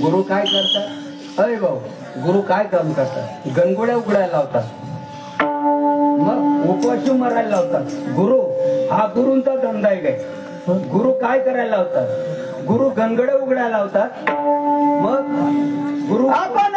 गुरु काय करतात? अरे भाऊ, गुरु काय काम करतात? गणगोड्या उघडायला लावतात, मग उपवाशी मरायला लावतात. गुरु हा गुरूंचा धंदा आहे काय? गुरु काय करायला लावतात? गुरु गणगोड्या उघडायला लावतात. मग गुरु आपण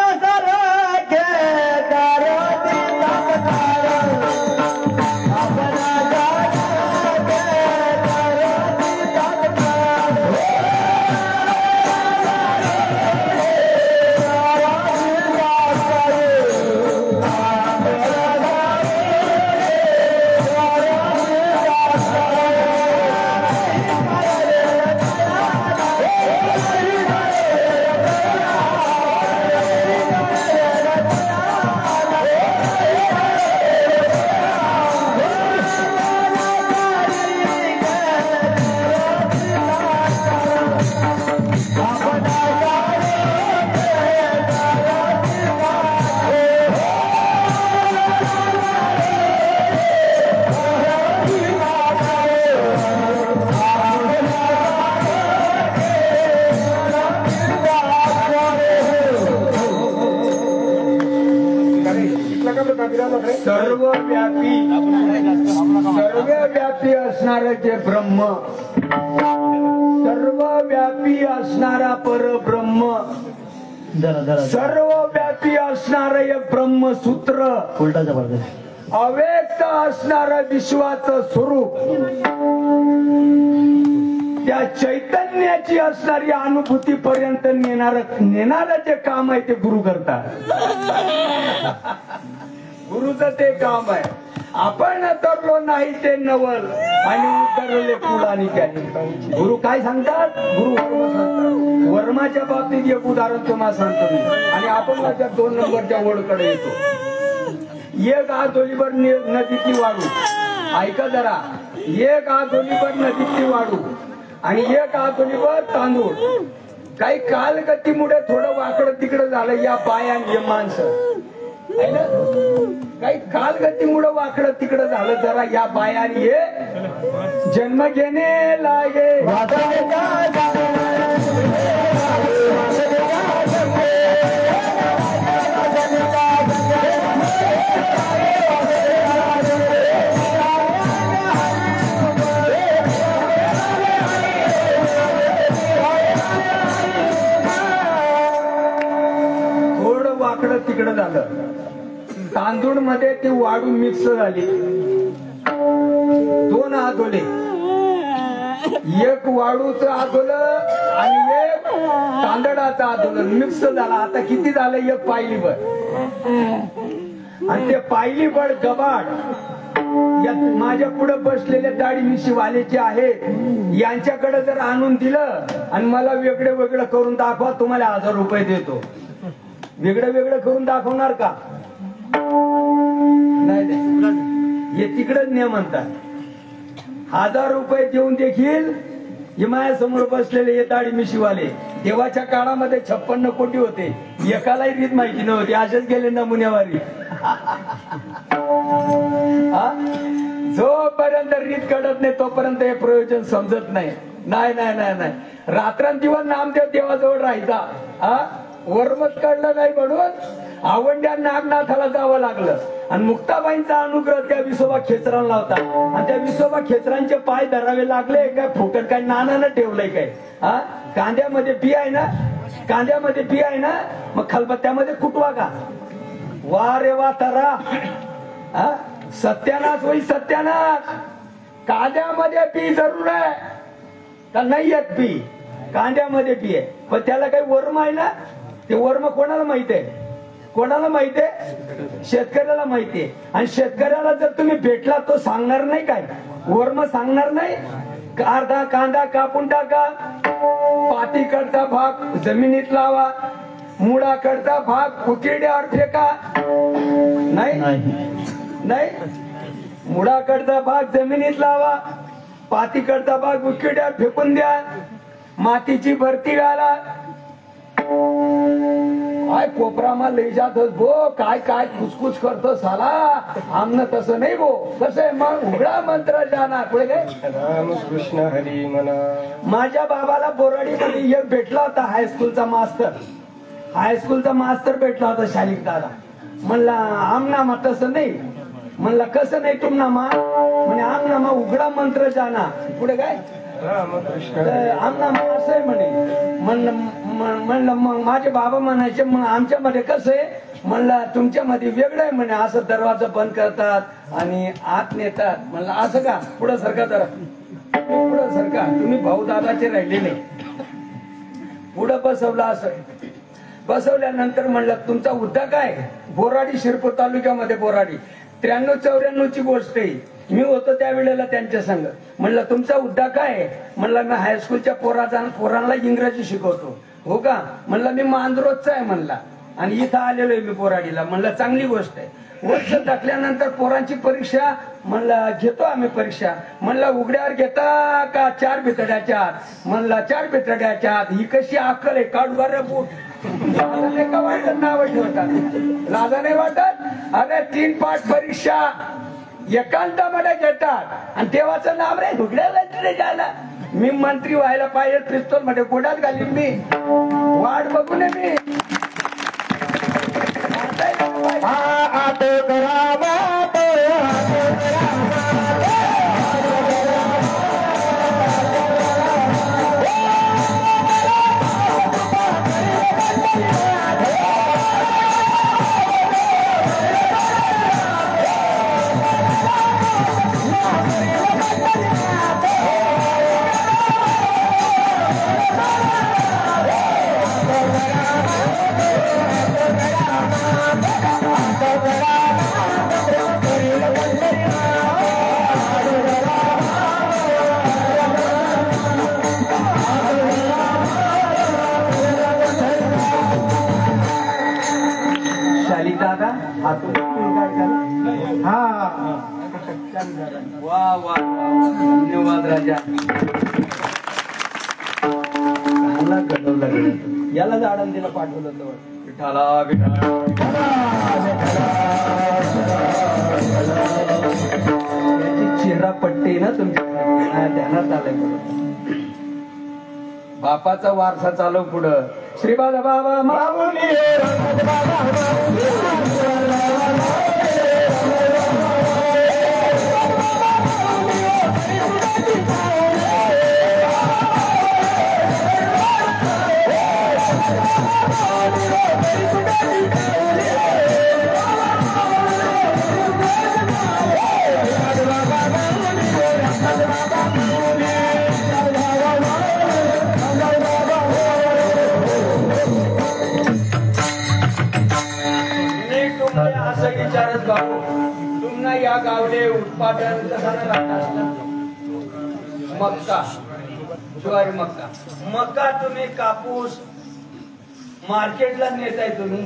सर्वव्यापी असणारं जे ब्रह्म, सर्वव्यापी असणारा परब्रह्म जरा जरा सर्वव्यापी असणार एक ब्रह्मसूत्र, उलटा जबरदस्त. अव्यक्त असणार विश्वाचं स्वरूप, त्या चैतन्याची असणारी अनुभूती पर्यंत नेणारं जे काम आहे ते गुरु करतात. गुरुचं ते काम आहे. आपण तरलो नाही ते नवल आणि उतरले कुळानी काय. गुरु काय सांगतात? गुरु वर्म सांगतात. वर्माच्या बाबतीत एक उदाहरण तुम्हाला सांगतो मी, आणि आपण माझ्या 2 नंबरच्या ओळकडे येतो. एक आदोलीवर नदीतली वाळू, ऐका जरा, एक आदोलीवर नदीतली वाळू आणि एक आदोलीवर तांदूळ. काही कालगतीमुळे थोडं वाकडं तिकडं झालं या बायान हे माणसं आहे ना. काही कालगतीमुळे वाकडं तिकडं झालं जरा या बायान हे जन्म घेणे लागे. थोडं वाकडं तिकडं झालं, तांदूळ मध्ये ती वाळू मिक्स झाली. 2 आदोले, एक वाळूचं आदोलं आणि एक तांदळाचं आदोलन मिक्स झाला. आता किती झालं? एक पायलीभर. आणि ते पायलीभर गबाड या माझ्या पुढे बसलेले दाढी मिशी वालेचे आहेत, यांच्याकडे जर आणून दिलं आणि मला वेगळं वेगळं करून दाखवा, तुम्हाला 1000 रुपये देतो. वेगळं वेगळं करून दाखवणार का? नाही, हे तिकडेच नियम म्हणतात. 1000 रुपये देऊन देखील हे माझ्या समोर बसलेले हे दाढी मिशीवाले, देवाच्या काळामध्ये 56 कोटी होते, एकालाही रीत माहिती नव्हती, असेच गेले नमुन्यावारी. जोपर्यंत रीत कळत नाही तोपर्यंत हे प्रयोजन समजत नाही. नाही नाही नाही नाही, रात्रंदिवस नामदेव देवाजवळ राहायचा. वर्मच कळलं नाही म्हणून आवंड्या नागनाथाला जावं लागलं. आणि मुक्ताबाईंचा अनुग्रह त्या विसोबा खेचरांना होता. आणि त्या विसोबा खेचरांचे पाय धरावे लागले काय? फुकट काय नानानं ठेवलंय काय? कांद्यामध्ये बी आहे ना, कांद्यामध्ये बी आहे ना, मग खलबत्त्यामध्ये कुटवा का? वा रे वा तरा. सत्यानाश होई सत्यानाश. कांद्यामध्ये बी जरूर आहे का? नाही येत बी, कांद्यामध्ये बी आहे, पण त्याला काही वर्म आहे ना. ते वर्म कोणाला माहित आहे? कोणाला माहित आहे? शेतकऱ्याला माहिती आहे. आणि शेतकऱ्याला जर तुम्ही भेटला तो सांगणार नाही काय? वर्म सांगणार नाही. अर्धा कांदा कापून टाका, पातीकडचा भाग जमिनीत लावा, मुळाकडचा भाग उकिरड्यावर फेका. नाही नाही, मुळाकडचा भाग जमिनीत लावा, पातीकडचा भाग उकिरड्यावर फेकून द्या, मातीची भरती घाला. काय कोपरामा लई जातोस भो, काय काय खुसखुस करतो साला. आमनं तसं नाही भो. कसं आहे मग? उघडा मंत्र जाणार पुढे काय? रामकृष्ण हरी म्हणा. माझ्या बाबाला बोराडीमध्ये एक भेटला होता हायस्कूलचा मास्तर. हायस्कूलचा मास्तर भेटला होता शालिक दादा. म्हणला आमनामा तसं नाही. म्हणला कसं नाही तुमनामा? म्हणे आमनामा उघडा मंत्र जाना. पुढे काय? आमनामा असं आहे म्हणे. म्हणलं मग माझे बाबा म्हणायचे मग आमच्यामध्ये कसं आहे? म्हणलं तुमच्यामध्ये वेगळं आहे म्हणे. असं दरवाजा बंद करतात आणि आत नेतात. म्हणलं असं का? पुढं सरका जरा, पुढं सरका. तुम्ही भाऊ दादाचे राहिले नाही. पुढं बसवलं. असं बसवल्यानंतर म्हणलं तुमचा हुद्दा काय? बोराडी, शिरपूर तालुक्यामध्ये बोराडी. 93-94 ची गोष्ट आहे. मी होतो त्यावेळेला त्यांच्या संग. म्हणलं तुमचा हुद्दा काय? म्हणलं मी हायस्कूलच्या पोरांना इंग्रजी शिकवतो. हो का? म्हणलं मी मांजरोजचा आहे म्हणला, आणि इथं आलेलो आहे मी बोराडीला. म्हणलं चांगली गोष्ट आहे. वर्ष टाकल्यानंतर पोरांची परीक्षा म्हणलं घेतो आम्ही परीक्षा. म्हणलं उघड्यावर घेता का 4 भितड्याच्या आत? म्हणलं 4 भितड्याच्या आत. ही कशी अक्कल आहे? काढू बरं बूट. लाजा का वाटत? नाव ठेवतात. लाजा नाही वाटत? अरे 3 पाठ परीक्षा एकांतामध्ये घेतात आणि देवाचं नाव रे उघड्याला जायला. मी मंत्री व्हायला पाहिजे, पिस्तोल मध्ये गोडात घालीन मी. वाट बघू नये मी. हातून काढ. हा वा वा धन्यवाद राजा. चांगला घडवला याला आळंदीला पाठवलं होतं. विठाला चेहरा पट्टे ना तुमच्या ध्यानात आलंय. बरोबर बापाचा वारसा चालव पुढं. श्रीबाबा बाबा माऊली विचारत गाव तुम्हाला या गावले उत्पादन मक्का ज्वारी मक्का तुम्ही कापूस मार्केटला नेताय. तुम्ही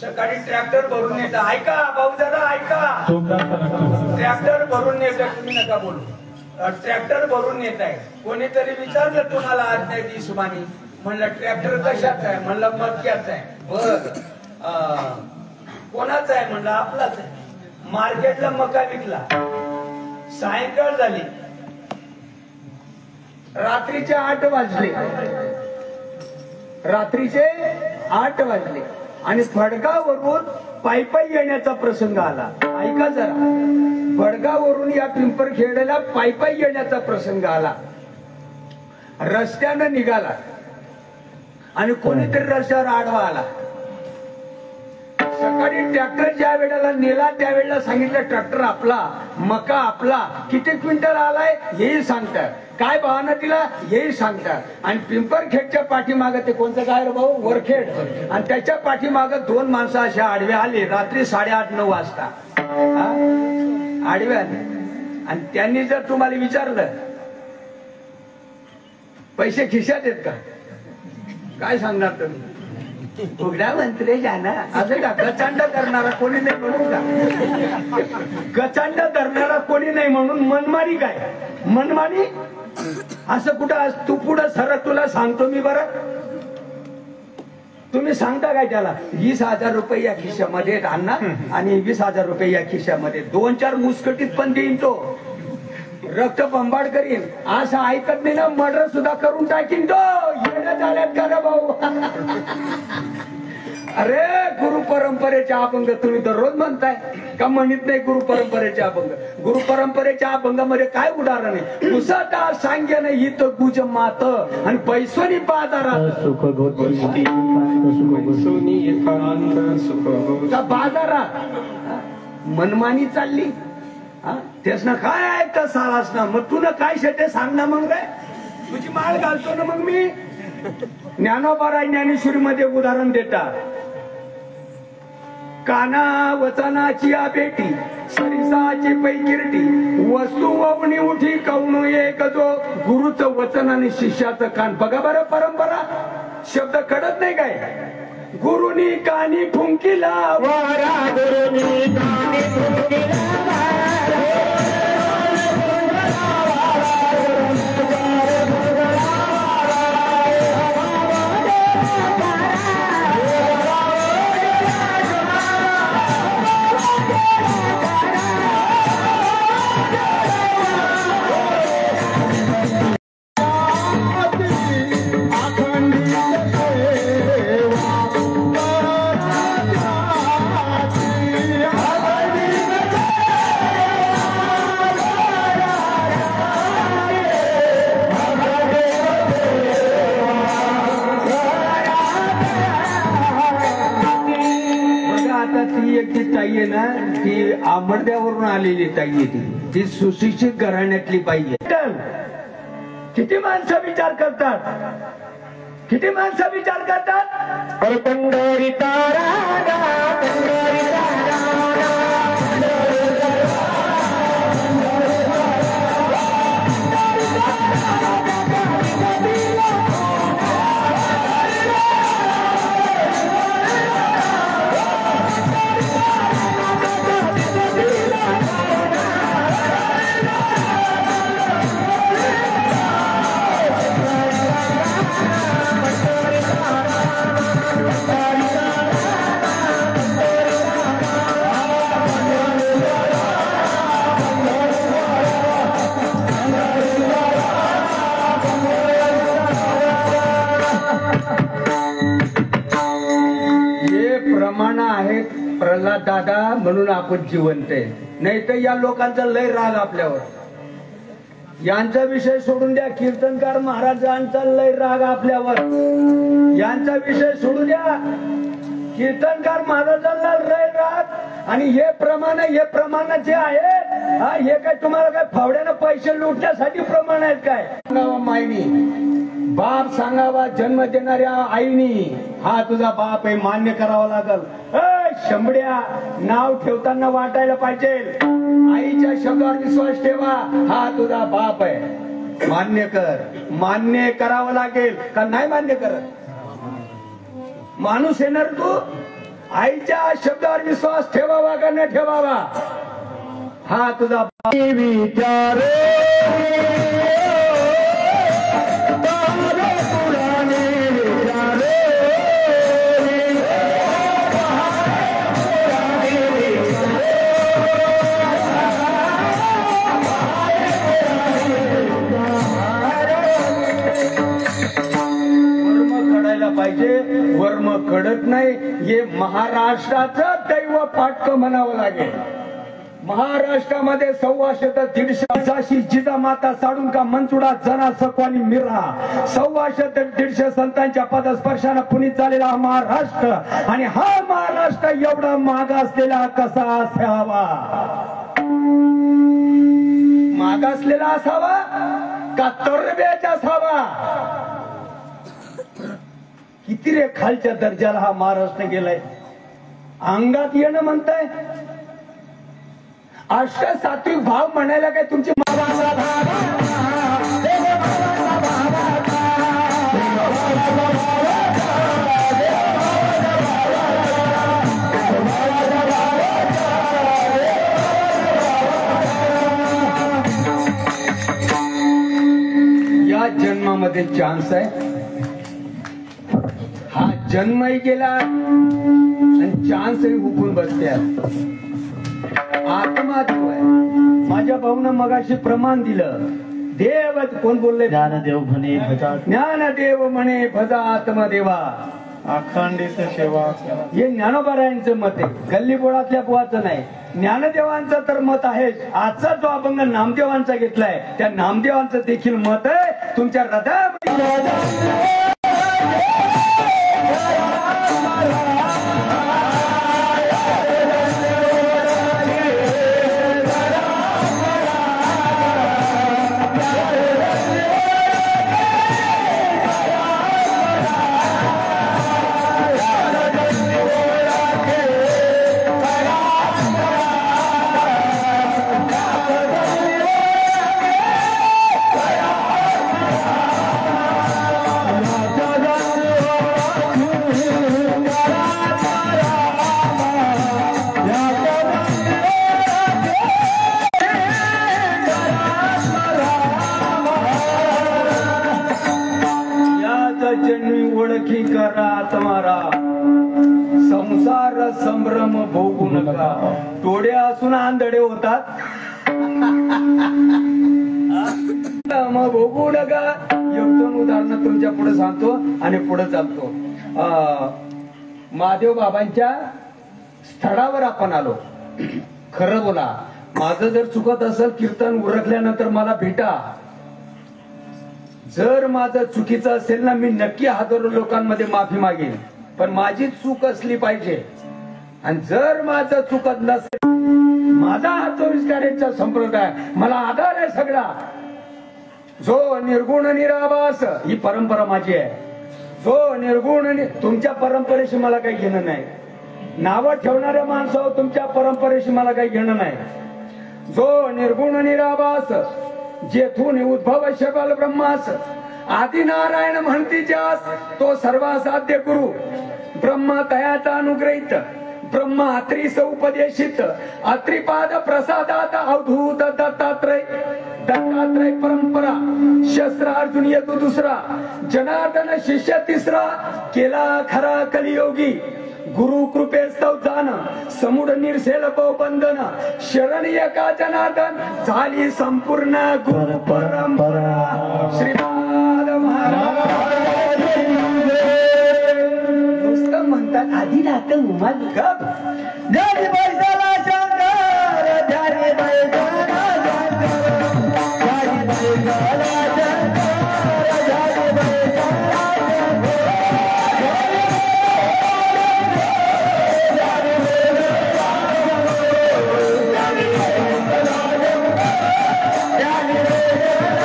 सकाळी ट्रॅक्टर भरून नेता. ऐका भाऊ जरा ऐका. ट्रॅक्टर भरून नेताय तुम्ही नका बोलू. ट्रॅक्टर भरून नेताय. कोणीतरी विचारलं तुम्हाला आज नाही ती सुमानी म्हणलं ट्रॅक्टर कशाच आहे म्हणलं मक्याच आहे. बर कोणाचा आहे म्हणलं आपलाच आहे. मार्केटला मका विकला. सायंकाळ झाली. रात्रीचे 8 वाजले आणि फडगावरून पायी येण्याचा प्रसंग आला. ऐका जरा. फडगावरून या पिंपरखेड्याला पायी येण्याचा प्रसंग आला. रस्त्यानं निघाला आणि कोणीतरी रस्त्यावर आडवा आला. सकाळी ट्रॅक्टर ज्या वेळेला नेला त्यावेळेला सांगितलं ट्रॅक्टर आपला, मका आपला, किती क्विंटल आलाय हेही सांगतात, काय भावानं दिला हेही सांगतात. आणि पिंपरखेडच्या पाठीमागं ते कोणतं काय रे भाऊ वरखेड, आणि त्याच्या पाठीमागं 2 माणसं अशा आडवे आले रात्री 8:30-9 वाजता आडवे आले. आणि त्यांनी जर तुम्हाला विचारलं पैसे खिशात आहेत का काय सांगणार तुम्ही? उघड्या मंत्रे जाना असं का? गचांड करणारा कोणी नाही म्हणून का? गचांड धरणारा कोणी नाही म्हणून मनमानी काय? मनमानी असं कुठं? तू पुढं सरक, तुला सांगतो मी बरं. तुम्ही सांगता काय त्याला 20,000 रुपये या खिशामध्ये अण्णा आणि 20,000 रुपये या खिशामध्ये 2-4 मुस्कटीत पण देईन तो, रक्त बंबाड करीन असं ऐकत नाही ना. मर्डर सुद्धा करून टाकीन तो. येण्यात आल्यात का रे भाऊ? अरे गुरु परंपरेच्या अभंग तुम्ही दररोज म्हणताय का? म्हणत नाही गुरु परंपरेचे अभंग. गुरु परंपरेच्या अभंगामध्ये काय उदाहरण आहे? कुसाटा सांग्या नाही हित गुज मात आणि पैसोनी बाजारात सुख बाजारात मनमानी चालली. तेच ना काय ऐकता सालास ना. मग तू ना काय शेटे सांग ना. मग रे तुझी माळ घालतो ना. मग मी ज्ञानोबा ज्ञानेश्वरी मध्ये उदाहरण देतात. काना वचनाची बेटी सरिसाची पैकिरटी वस्तू ववणी उठी कवणू एक जो गुरुचं वचन आणि शिष्याचं कान. बघा बरं परंपरा शब्द कळत नाही काय? गुरुनी कानी फुंकीला वारा, गुरुनी कानी फुंकीला ताई आहे ना, ती आंबड्यावरून आलेली ताई आहे. ती सुशिक्षित घराण्यातली बाई आहे. किती माणसं विचार करतात, किती माणसं विचार करतात. अरे पंढरी तारा प्रल्हाद दादा म्हणून आपण जिवंत आहे, नाही तर या लोकांचा लय राग आपल्यावर. यांचा विषय सोडून द्या. कीर्तनकार महाराजांचा लय राग आपल्यावर. यांचा विषय सोडून द्या. कीर्तनकार महाराजांना लय राग. आणि हे प्रमाण जे आहे हे काय तुम्हाला काय फावड्यानं पैसे लुटण्यासाठी प्रमाण आहेत काय? मायनी बाप सांगावा, जन्म देणाऱ्या आईनी हा तुझा बाप आहे मान्य करावा लागल. शंभड्या नाव ठेवताना वाटायला पाहिजे. आईच्या शब्दावर विश्वास ठेवा, हा तुझा बाप आहे मान्य कर. मान्य करावं लागेल का नाही मान्य करत माणूस येणार. तू आईच्या शब्दावर विश्वास ठेवावा का न ठेवावा, हा तुझा बाप. विचार पाहिजे. वर्म कडत नाही. हे महाराष्ट्राचं दैव पाटक म्हणावं लागेल. महाराष्ट्रामध्ये 125-150 जिजामाता साडून मंचुडा जना सकवानी मिरा 125-150 संतांच्या पदस्पर्शाने पुनीत झालेला हा महाराष्ट्र. आणि हा महाराष्ट्र एवढा मागासलेला कसा असावा? मागासलेला असावा का तरबेज असावा? किती रे खालच्या दर्जाला हा महाराष्ट्र गेलाय. अंगात येणं म्हणताय. अष्ट सात्विक भाव म्हणायला काय तुमची या जन्मामध्ये चान्स आहे. हा जन्मही गेला आणि चान्सही हुकून बसत्यात. आत्मा देव आहे. माझ्या भाऊनं मगाशी प्रमाण दिलं. देव कोण बोलले? ज्ञानदेव म्हणे भजा, ज्ञानदेव म्हणे भजा आत्मदेवा अखंडित सेवा. हे ज्ञानोबारायांचं मत आहे, गल्लीबोळातल्या बुवाचं नाही. ज्ञानदेवांचं तर मत आहे. आजचा जो अभंग नामदेवांचा घेतलाय त्या नामदेवांचं देखील मत आहे. तुमच्या हृदयामध्ये ओळखी करा तुम्हारा संसार संभ्रम भोगू नका. टोड्या असून आंधळे होतात. मग भोगू नका. एक दोन उदाहरणं तुमच्या पुढे सांगतो आणि पुढे चालतो. महादेव बाबांच्या स्थळावर आपण आलो. खरं बोला, माझं जर चुकत असेल कीर्तन उरकल्यानंतर मला भेटा. जर माझं चुकीचं असेल ना, मी नक्की हजारो लोकांमध्ये माफी मागेन. पण माझी चूक असली पाहिजे. आणि जर माझं चुकत नसेल, माझा हा 24 कॅरेटचा संप्रदाय मला आधार आहे सगळा. जो निर्गुण निराभास ही परंपरा माझी आहे. जो निर्गुण, तुमच्या परंपरेशी मला काही घेणं नाही. नावं ठेवणाऱ्या माणसावर तुमच्या परंपरेशी मला काही घेणं नाही. जो निर्गुण निराभास जेथून उद्भव शबल ब्रह्मास आदिनारायण म्हणती जास तो सर्वासाध्य गुरु ब्रह्मा तयाचा अनुग्रहित ब्रह्मा अत्रीस उपदेशित अत्रिपाद प्रसादात अवधूत दत्तात्रय परंपरा शस्त्र अर्जुन येतो दुसरा जनार्दन शिष्य तिसरा केला खरा कलियोगी गुरु कृपेस्तव जाण समुड निर्सेल बंधन शरण एका जनार्दन झाली संपूर्ण गुरु परंपरा. श्रीपाद महाराज नुसतं म्हणतात आधी राहतं उमाल गप. ध्यानी बैसाला शंकर ध्यानी बैसाला शंकर ध्यानी बैसाला शंकर ध्यानी बैसाला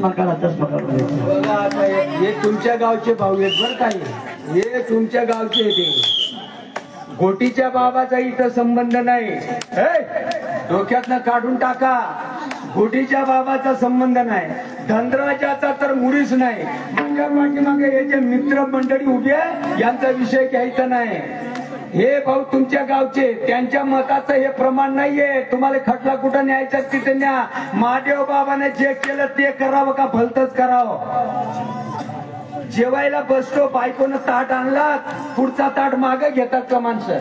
बघा आता हे तुमच्या गावचे भाऊ आहेत बरं काही हे तुमच्या गावचे ते गोटीच्या बाबाचा इथं संबंध नाही डोक्यातनं काढून टाका गोटीच्या बाबाचा संबंध नाही धनराजाचा तर मुळीच नाही माझ्या पाठीमागे हे जे मित्र मंडळी उभी आहे यांचा विषय घ्यायचा नाही हे भाऊ तुमच्या गावचे त्यांच्या मताचं हे प्रमाण नाहीये तुम्हाला खटला कुठं न्यायचा तिथे न्या महादेव बाबाने जे केलं ते करावं का भलतच करावं जेवायला बसतो बायकोनं ताट आणला पुढचा ताट मागे घेतात का माणसं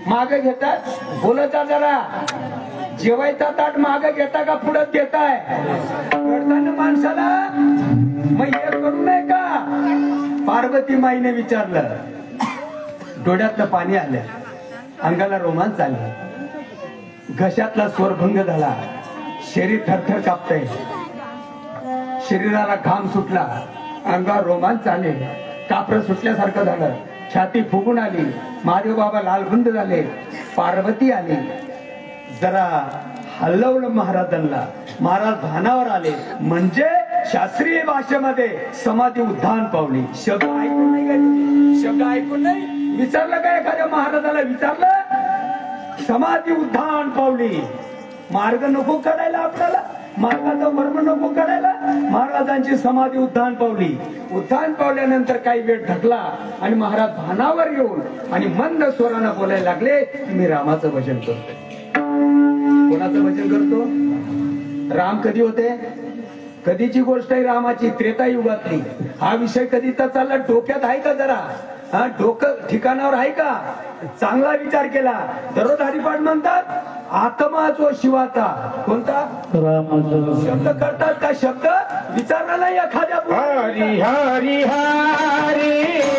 मागे घेतात बोलता जरा जेवायचा ताट मागे घेता का पुढे देताय करताना माणसाला मग हे करू नये का पार्वती माईने विचारलं डोळ्यातलं पाणी आलं अंगाला रोमांच आले घशातला स्वरभंग झाला शरीर थरथर कापतंय शरीराला घाम सुटला अंगावर रोमांच आले कापर सुटल्यासारखं झालं छाती फुगून आली महादेव बाबा लालबुंद झाले पार्वती आली जरा हलवलं महाराजांना महाराज भानावर आले म्हणजे शास्त्रीय भाषेमध्ये समाधी उद्धान पावली शब्द ऐकून नाही शब्द ऐकून नाही विचारलं काय एखाद्या महाराजाला विचारलं समाधी उद्धान पावली मार्ग नको करायला आपल्याला मार्गाचा मर्म नको करायला महाराजांची समाधी उद्धान पावली उद्धान पावल्यानंतर काही वेळ ढकला आणि महाराज भानावर येऊन आणि मंद स्वरानं बोलायला लागले मी रामाचं भजन करतो कोणाचं भजन करतो राम कधी होते कधीची गोष्ट आहे रामाची त्रेता युगातली हा विषय कधीचा चालला डोक्यात आहे का जरा हा डोकं ठिकाणावर आहे का चांगला विचार केला दररोज हरिपाठ म्हणतात आत्मा जो शिवाचा कोणता शब्द करतात का शब्द विचारला नाही एखाद्या हरी हरी हरी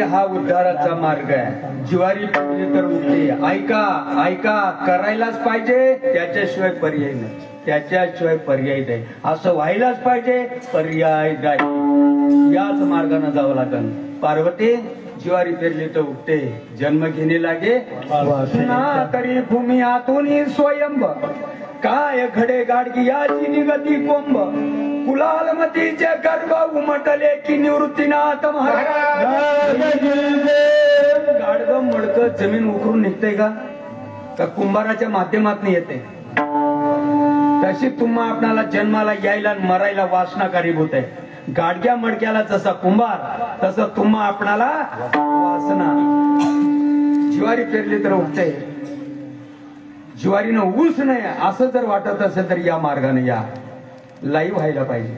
हा उद्धाराचा मार्ग आहे जिवारी पडली तर उठते ऐका ऐका करायलाच पाहिजे त्याच्याशिवाय पर्याय नाही त्याच्याशिवाय पर्याय नाही असं व्हायलाच पाहिजे पर्याय नाही याच मार्गाने जावं लागेल पार्वती जिवारी पेरली तर उठते जन्म घेणे लागे तरी भूमी आतून स्वयंभ काय घडे गाडगी याची निगती कोंब कुलालमतीचे गर्भ उमटले की निवृत्तीनाथ महाराज गाडग मडक जमीन उकरून निघते का कुंभाराच्या माध्यमातून येते तशी तुम्हा आपणाला जन्माला यायला मरायला वासना कारणीभूत आहे गाडग्या मडक्याला जसा कुंभार तसं तुम्हा आपणाला वासना जिवारी पेरली तर उठते ज्वारीनं ऊस नाही असं जर वाटत असेल तर या मार्गाने या. लाई व्हायला पाहिजे,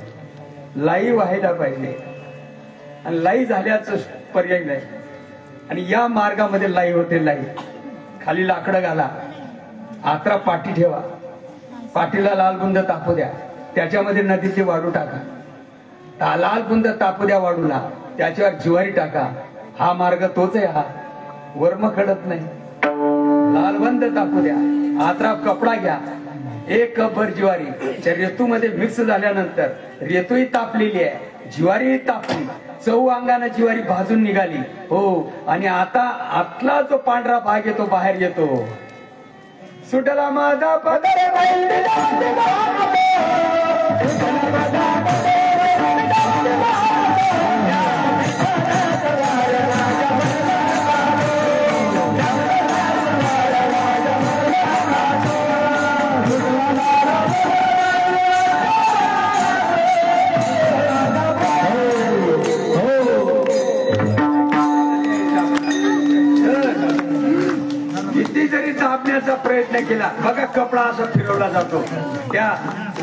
लाई व्हायला पाहिजे. आणि लाई झाल्याच पर्याय नाही. आणि या मार्गामध्ये लाई होते. लाई खाली लाकडं घाला, आत्रा पाठी ठेवा, पाठीला लाल बुंद तापू द्या, त्याच्यामध्ये नदीची वाळू टाका, लाल बुंद तापू द्या वाळूला, त्याच्यावर ज्वारी टाका. हा मार्ग तोच आहे. हा वर्म खडत नाही. लालबंद तापू द्या, आत्रा कपडा घ्या, 1 कप भर ज्वारी त्या रेतूमध्ये मिक्स झाल्यानंतर रेतूही तापलेली आहे, ज्वारी तापली, चव अंगाने ज्वारी भाजून निघाली. हो, आणि आता आतला जो पांढरा भाग येतो बाहेर येतो. सुटला माझा पदर दाबण्याचा प्रयत्न केला. बघा कपडा असा फिरवला जातो, त्या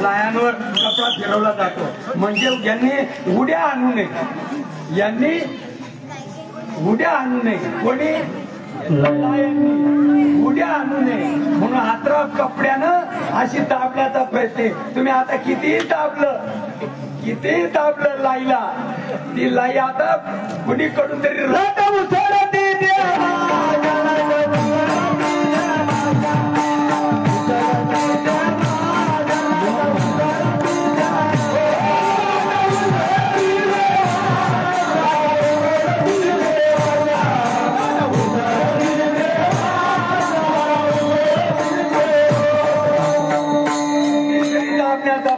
लायांवर कपडा फिरवला जातो. म्हणजे यांनी उड्या आणू नये, यांनी उड्या आणू नये. कोणी लायांनी उड्या आणू नये म्हणून हातरा कपड्यानं अशी दाबण्याचा प्रयत्न. तुम्ही आता कितीही दाबलं लाईला, ती लाई आता कुणीकडून तरी रट उसळते.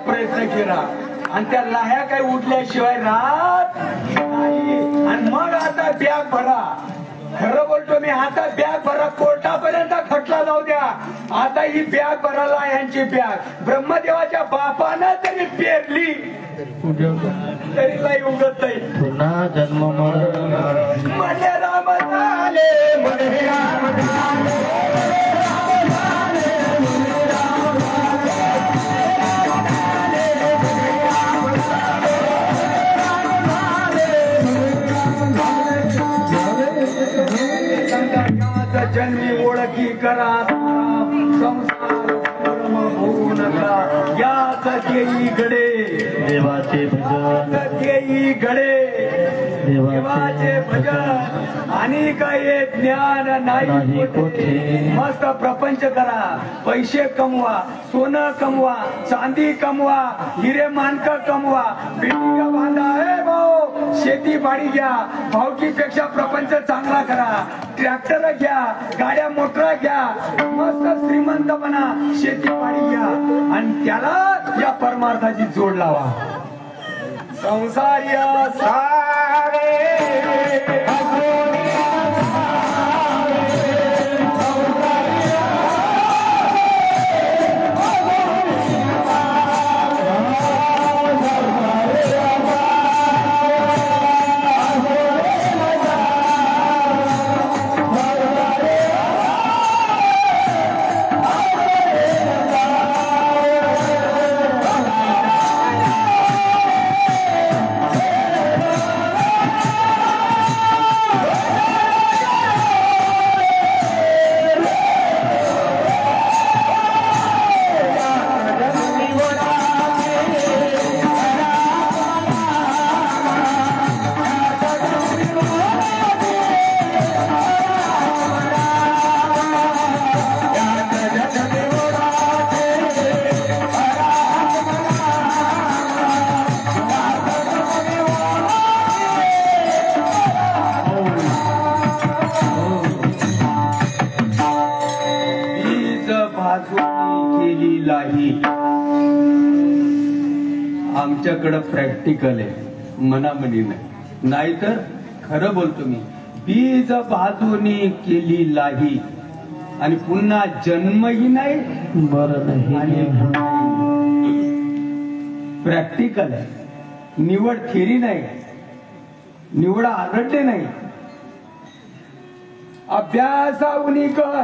प्रयत्न केला आणि त्या लाह्या काही उठल्याशिवाय राहत नाही. आणि मग आता बॅग भरा. खरं बोलतो मी, आता बॅग भरा, कोर्टापर्यंत खटला जाऊ द्या. आता ही बॅग भरा, लाह्यांची बॅग. ब्रह्मदेवाच्या बापानं तरी पेरली तरी लाई उगत नाही. पुन्हा जन्म म्हणे राम झाले, म्हणे राम झाले. जन्मी ओळखी करा, संसार कर्म होऊ नका. याच देई घडे देवाचे भजन, देई घडे देवाचे भजन. आणि काही ज्ञान नाही कोठे. मस्त प्रपंच करा, पैसे कमवा, सोनं कमवा, चांदी कमवा, हिरे मानक कमवा, बिल्डिंग बांधा. भाऊ शेती बाडी घ्या, भावकीपेक्षा प्रपंच चांगला करा. ट्रॅक्टर घ्या, गाड्या मोटर घ्या, मस्त श्रीमंत बना, शेती बाडी घ्या आणि त्याला या परमार्थाची जोड लावा. संसार्य सारे आमच्याकडं प्रॅक्टिकल आहे, मनामनी नाही. नाहीतर खरं बोलतो मी, बीज बाजूनी केली लाही आणि पुन्हा जन्मही नाही, बरं नाही. प्रॅक्टिकल आहे, निवड थेरी नाही, निवड आरडले नाही. अभ्यासावनी कर,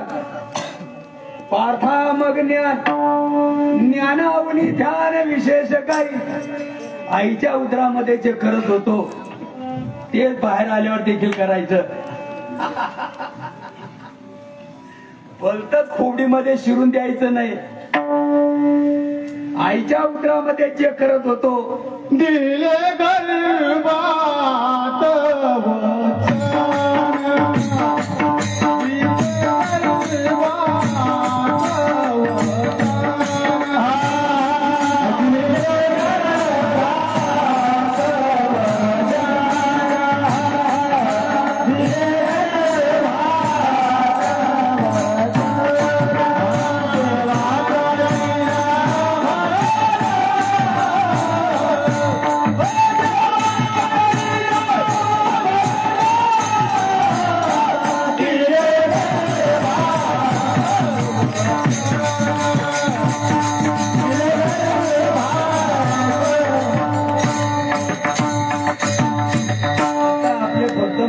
पार्था मग ज्ञान ज्ञानावनी ध्यान विशेष काही आईच्या उदरामध्ये जे करत होतो तेच बाहेर आल्यावर देखील करायचं. भलतच खोबडीमध्ये शिरून द्यायचं नाही. आईच्या उदरामध्ये जे करत होतो दिले गर्भात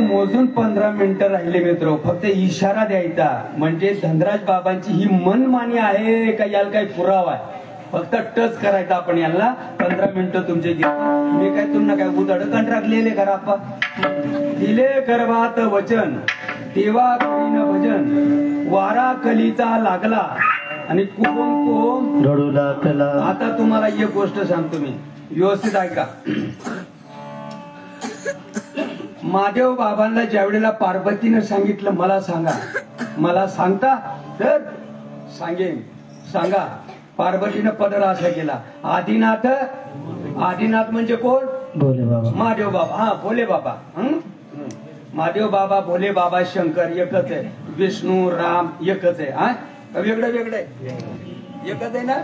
मोजून 15 मिनिटं राहिले मित्र. फक्त इशारा द्यायचा म्हणजे धनराज बाबांची ही मनमानी आहे का याला काही पुरावा आहे. फक्त टच करायचा आपण याला. 15 मिनिटं तुमचे मी काय तुम्हाला काय उदडकन राखलेले करा आपा दिले गर्भात वचन देवा करीन भजन वारा कलीचा लागला आणि कोम कोम रडू लागला. आता तुम्हाला एक गोष्ट सांगतो मी व्यवस्थित ऐका. महादेव बाबांना ज्यावेळेला पार्वतीनं सांगितलं मला सांगा, मला सांगता तर सांगेन, सांगा. पार्वतीनं पदर असा केला. आदिनाथ, आदिनाथ म्हणजे कोण? भोले बाबा. महादेव बाबा. हा भोले बाबा. महादेव बाबा भोले बाबा शंकर एकच आहे. विष्णू राम एकच आहे. हा वेगळं वेगळं आहे एकच आहे ना.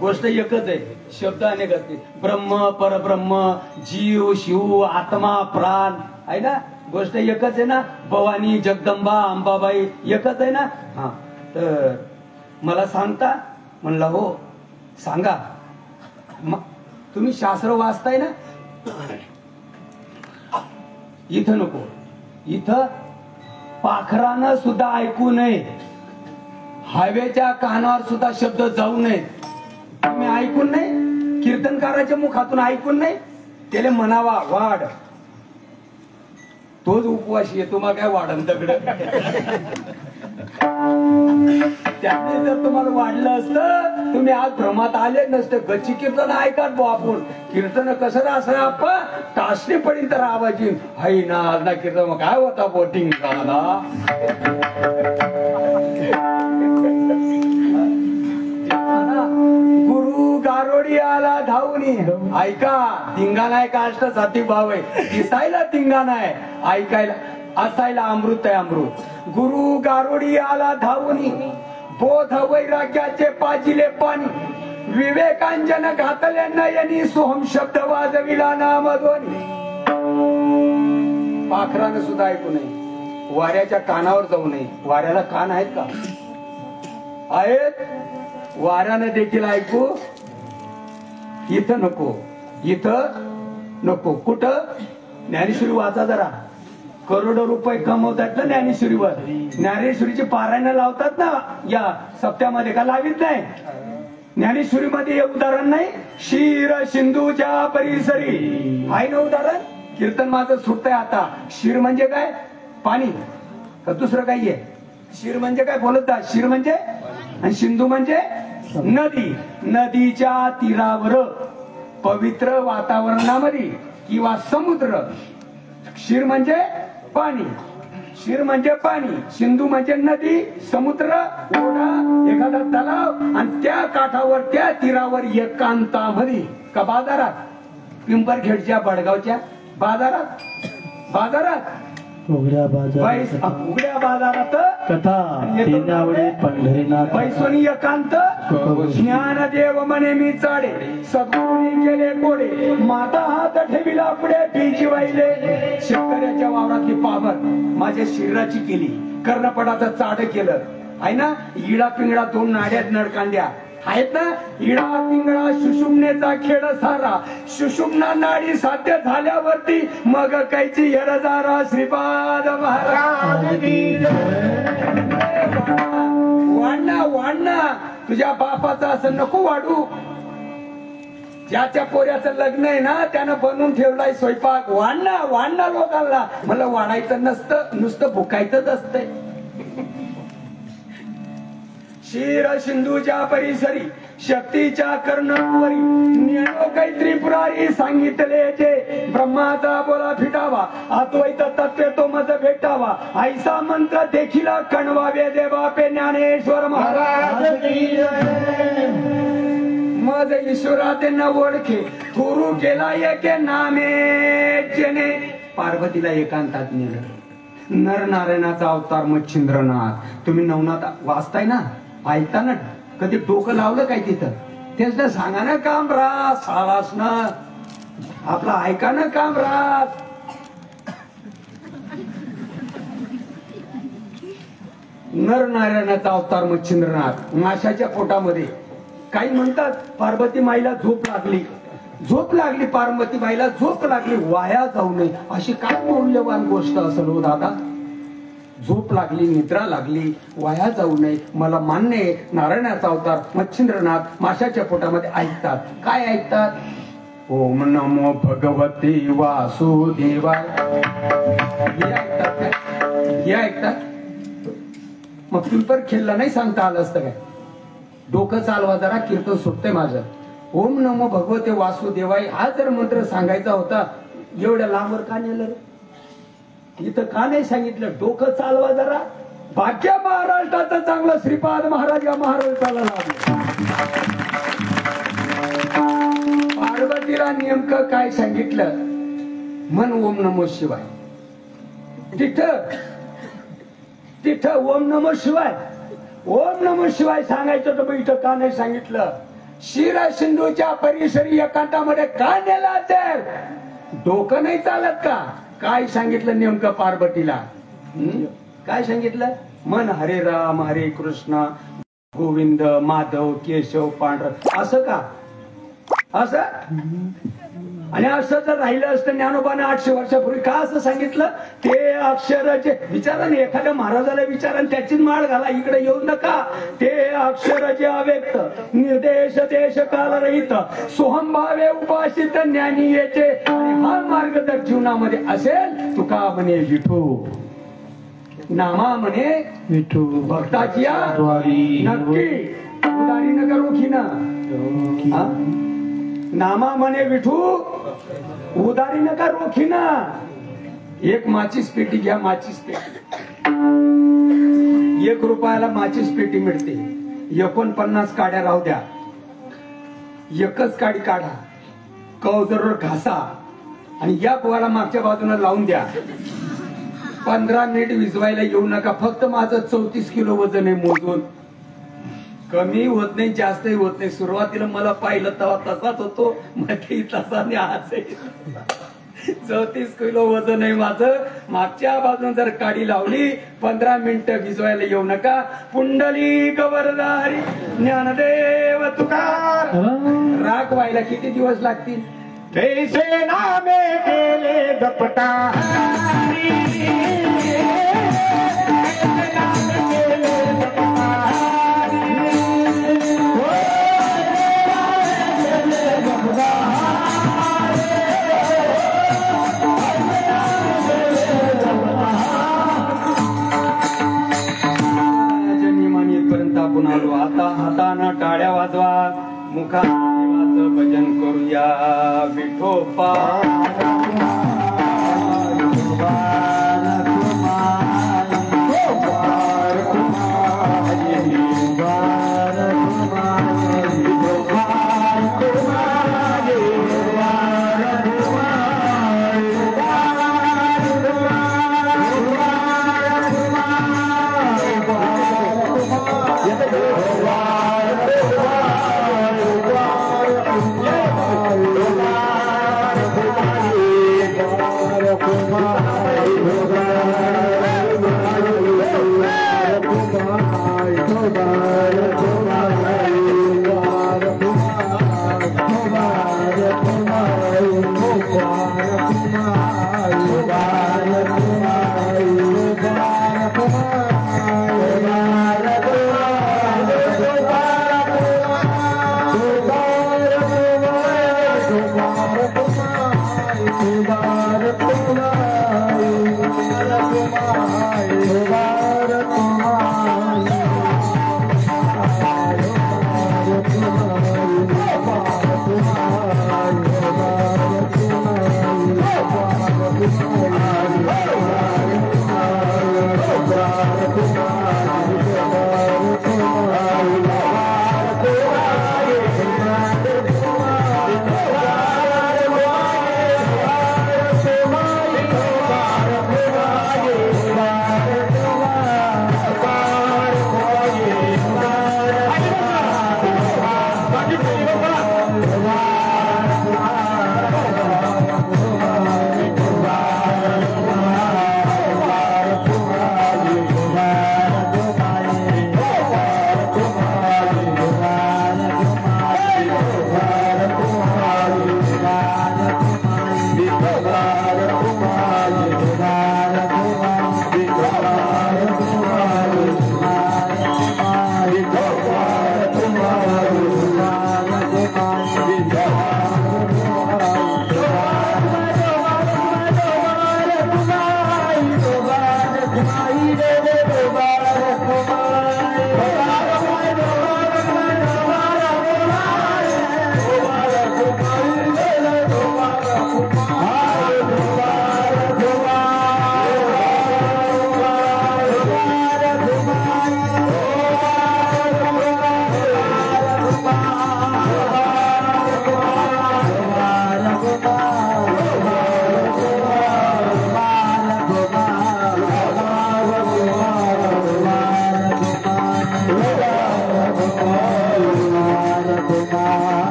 गोष्ट एकच आहे, शब्द अनेक असते. ब्रह्म परब्रह्म जीव शिव आत्मा प्राण आहे ना. गोष्ट एकच आहे ना. भवानी जगदंबा अंबाबाई एकच आहे ना. हा तर मला सांगता म्हणलं हो सांगा. तुम्ही शास्त्र वाचताय ना. इथं नको, इथं पाखरानं सुद्धा ऐकू नये, हवेच्या कानावर सुद्धा शब्द जाऊ नये. तुम्ही ऐकून नाही, कीर्तनकाराच्या मुखातून ऐकून नाही, त्याला म्हणावा वाढ. तोच उपवास येतो. मग काय वाढन दगड. त्याने जर तुम्हाला वाढलं असतं तुम्ही आज भ्रमात आले नसते. गच्ची कीर्तन ऐकात बो आपण. कीर्तन कसं असं आपण टाचणी पडीन तर आवाज येईन. हाय ना आज ना कीर्तन मग काय होता बोटिंग झाला. गुरु गारोडी आला धावणी. ऐका धिंगाणा आहे का अष्ट साती भाव आहे. दिसायला धिंगाणा आहे, ऐकायला असायला अमृत आहे अमृत. गुरु गारोडी आला धावणी बोध वैराग्याचे पाजिले पाणी. विवेकांजन घातले नयनी सोहम शब्द वाजविला नामध्वनी. पाखरानं सुद्धा ऐकू नये, वाऱ्याच्या कानावर जाऊ नये. वाऱ्याला कान आहेत का? आहेत. वाऱ्यानं देखील ऐकू. इथं नको, इथं नको. कुठं? ज्ञानेश्वरी वाचा जरा. करोडो रुपये कमवतात ना ज्ञानेश्वरीवर. ज्ञानेश्वरीची पारायण लावतात ना या सप्त्यामध्ये, का लावित नाही? ज्ञानेश्वरीमध्ये हे उदाहरण नाही. शिर सिंधूच्या परिसरी आहे ना उदाहरण. कीर्तन माझं सुटतंय आता. शिर म्हणजे काय? पाणी का दुसरं काही आहे? शिर म्हणजे काय बोलत जा. शिर म्हणजे आणि सिंधू म्हणजे नदी. नदीच्या तीरावर पवित्र वातावरणामध्ये किंवा समुद्र. शिर म्हणजे पाणी, शिर म्हणजे पाणी, सिंधू म्हणजे नदी, समुद्र, ओढा, एखादा तलाव आणि त्या काठावर त्या तीरावर एकांतामध्ये का बाजारात, पिंपरखेडच्या बडगावच्या बाजारात, बाजारात उघड्या बाजारात कथा पंढरीनाथ पैसोनी एकांत. ज्ञानदेव म्हणे मी चाडे सद्गुरूंनी केले कोडे. माता हात ठेविला पुढे बीजी वाहिले. शेतकऱ्याच्या वावरातली पावर माझ्या शरीराची केली. कर्णपटाचं चाड केलं आहे ना. इडा पिंगडा दोन नाड्यात नडकांड्या आहेत ना. इडा पिंगळा सुषुम्नेचा खेळ सारा. सुषुम्ना नाडी साध्य झाल्यावरती मग कैची हेरजारा. श्रीपाद महाराज वाढना तुझ्या बापाचं असं नको वाढू. ज्याच्या पोऱ्याचं लग्न आहे ना त्यानं बनवून ठेवलाय स्वयंपाक. वाढना लोकांना. मला वाढायचं नसतं, नुसतं भुकायचंच असतंय. शिर सिंधूच्या परिसरी शक्तीच्या कर्णवरी ज्ञानो काही त्रिपुरारी सांगितले जे ब्रह्माचा बोला फिटावा अद्वैत तत्व तो मज भेटावा ऐसा मंत्र देखील कणवावे देवापे ज्ञानेश्वर महाराज मज ईश्वरा त्यांना ओळखे गुरु केला एके नामे जेने पार्वतीला एकांतात नेलं. नरनारायणाचा अवतार मच्छिंद्रनाथ. तुम्ही नवनाथ वाचताय ना, ऐकताना कधी डोकं लावलं काय तिथं? त्याच सांगा ना काम रास आलास ना आपला ऐका ना काम रास. नरनारायणाचा अवतार मच्छिंद्रनाथ. माशाच्या पोटामध्ये काही म्हणतात पार्वती माईला झोप लागली पार्वती माईला झोप लागली वाया जाऊ नये अशी काय मौल्यवान गोष्ट असेल हो दादा. झोप लागली निद्रा लागली वाया जाऊ नये. मला मान्य आहे नारायणाचा अवतार मच्छिंद्रनाथ माशाच्या पोटामध्ये ऐकतात. काय ऐकतात? ओम नमो भगवती वासुदेवाय हे ऐकतात काय? हे ऐकतात. मग तुला खेळला नाही सांगता आलं असतं काय? डोकं चालवा जरा, कीर्तन सुटतंय माझं. ओम नमो भगवते वासुदेवाय हा जर मंत्र सांगायचा होता एवढ्या लांबवर का नेलं रे? इथं का नाही सांगितलं? डोकं चालवा जरा. भाग्य महाराष्ट्राचं चांगलं श्रीपाद महाराज या महाराष्ट्राला लाभलं. पार्वतीला नेमकं काय सांगितलं? मन ओम नमो शिवाय. तिथं ओम नमो शिवाय सांगायचं तर इथं का नाही सांगितलं? शिरा सिंधूच्या परिसरी एकांतामध्ये का नेला असेल? डोकं नाही चालत का? काय सांगितलं नेमकं पार्वतीला? काय सांगितलं? मन हरे राम हरे कृष्ण गोविंद माधव केशव पांढर असं का? असं आणि असं जर राहिलं असतं ज्ञानोबाने 800 वर्षापूर्वी का असं सांगितलं? ते अक्षराचे विचारा ना, एखाद्या महाराजाला विचारा त्याचीच माळ घाला, इकडे येऊ नका. ते अक्षराचे अव्यक्त निर्देश देश काल रहित सोहंभावे उपासित ज्ञानी याचे हा मार्ग जर जीवनामध्ये असेल तुका म्हणे विठू नामा म्हणे विठू भक्ताची नक्की उदारी नका रोखीना. नामा म्हणे विठू उदारी नका रोखीना. एक माचीस पेटी घ्या, माचीस पेटी 1 रुपयाला माचीस पेटी मिळते. 49 काड्या राहू द्या, एकच काडी काढा, कवजर घासा आणि या पोहाला मागच्या बाजूला लावून द्या. 15 मिनिट विजवायला येऊ नका. फक्त माझं 34 किलो वजन आहे. मोजून कमी होत नाही जास्तही होत नाही. सुरुवातीला मला पाहिलं तेव्हा तसाच होतो, मध्ये तसा आज 34 किलो वजन आहे माझं. मागच्या बाजून जर काडी लावली 15 मिनिटं भिजवायला येऊ नका. पुंडली गवरधारी ज्ञानदेव तुकार. राग व्हायला किती दिवस लागतील? जैसे नामे केले दपटा आपण आलो. आता हातानं टाळ्या वाजवा, मुखा देवाचं भजन करूया. विठोबा Bye.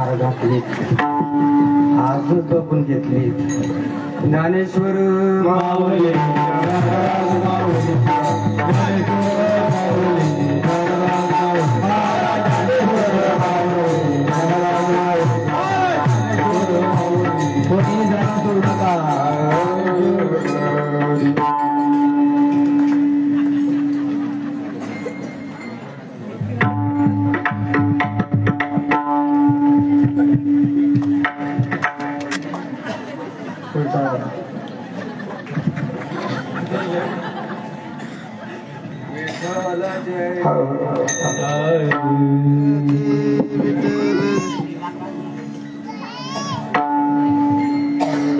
हार घातली आज बघून घेतली ज्ञानेश्वर माऊली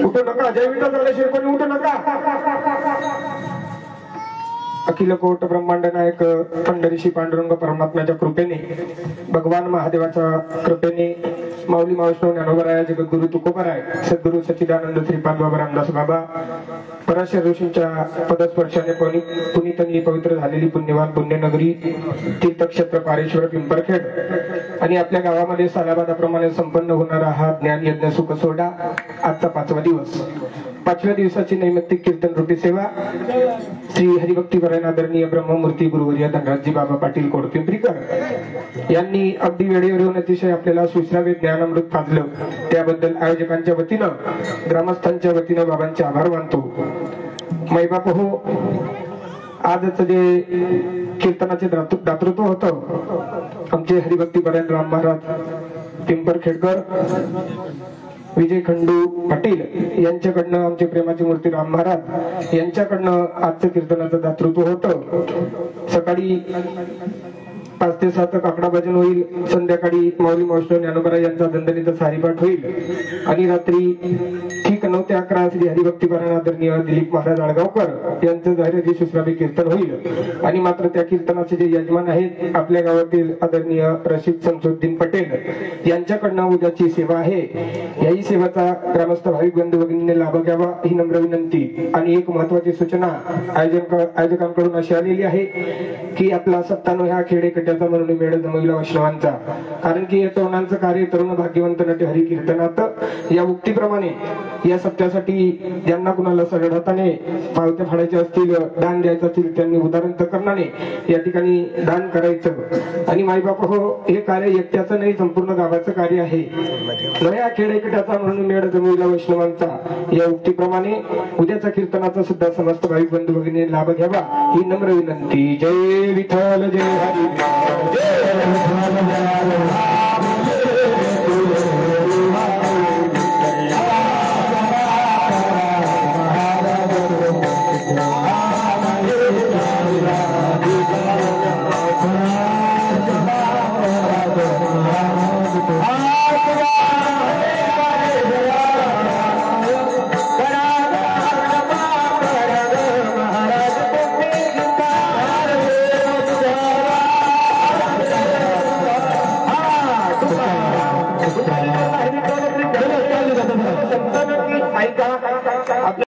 उठू नका, जय विठ्ठल झाल्याशिवाय कोणी उठू नका. अखिल कोट ब्रह्मांड नायक पंढरीशी पांडुरंग परमात्म्याच्या कृपेने, भगवान महादेवाच्या कृपेने, माऊली मावष्णव ज्ञानोबराया, जगद्गुरु तुकोबराय, सद्गुरु सच्चिदानंद श्रीपाद बाबा रामदास बाबा, पराशर ऋषींच्या पदस्पर्शाने पुनीतनी पवित्र झालेली पुण्यवान पुण्यनगरी तीर्थक्षेत्र पारेश्वर पिंपरखेड आणि आपल्या गावामध्ये सालाबादाप्रमाणे संपन्न होणारा हा ज्ञान यज्ञ सुख सोहळा आजचा 5वा दिवस. 5व्या दिवसाची नैमित्तिक कीर्तन रूपी सेवा श्री हरिभक्तीपरायण आदरणीय ब्रह्ममूर्ती गुरुवर्य धनराजजी बाबा पाटील कोडपिंपरीकर यांनी अगदी वेळेवर येऊन अतिशय आपल्याला सुश्राव्य ज्ञानामृत पाजलं. त्याबद्दल आयोजकांच्या वतीनं, ग्रामस्थांच्या वतीनं बाबांचे आभार मानतो. मैबाप हो, आजच जे कीर्तनाचे दातृत्व होतं आमचे हरिभक्तीपरायण राम महाराज पिंपरखेडकर, विजय खंडू पाटील यांच्याकडनं, आमचे प्रेमाची मूर्ती राम महाराज यांच्याकडनं आजचं कीर्तनाचं दातृत्व होतं. सकाळी 5 ते 7 काकडा भजन होईल, संध्याकाळी माऊली मावष्णव ज्ञानोबरा यांचा दंडनीचा सारीपाठ होईल आणि रात्री ठीक 9 ते 11 श्री हरिभक्तीपरायण आदरणीय दिलीप महाराज आळगावकर यांचं जाहिराती सुश्राव्य कीर्तन होईल. आणि मात्र त्या कीर्तनाचे जे यजमान आहेत आपल्या गावातील आदरणीय रशीद शमसुद्दीन पटेल यांच्याकडनं उद्याची सेवा आहे. याही सेवेचा ग्रामस्थ भाविक बंधू भगिनींनी लाभ घ्यावा ही नम्र विनंती. आणि एक महत्वाची सूचना आयोजकांकडून अशी आलेली आहे की आपला 97 ह्या खेडे कट्याचा म्हणून मेळ जमविला वैष्णवांचा, कारण की या तरुणांचं कार्य तरुण भाग्यवंत नटे हरी कीर्तनात या उक्तीप्रमाणे या सत्यासाठी ज्यांना कुणाला सगळ्या हाताने पावत्या फाडायच्या असतील, दान द्यायचं असतील, त्यांनी उदाहरण करणाने या ठिकाणी दान करायचं. आणि माईबाप हो, हे कार्य एकट्याचं नाही, संपूर्ण गावाचं कार्य आहे. नव्या खेडेकट्याचा म्हणून मेळ जमविला वैष्णवांचा या उक्तीप्रमाणे उद्याच्या कीर्तनाचा सुद्धा समस्त भाविक बंधू भगिनी लाभ घ्यावा ही नम्र विनंती. जय विठ्ठल, जय हरी, जय विठ्ठल, जय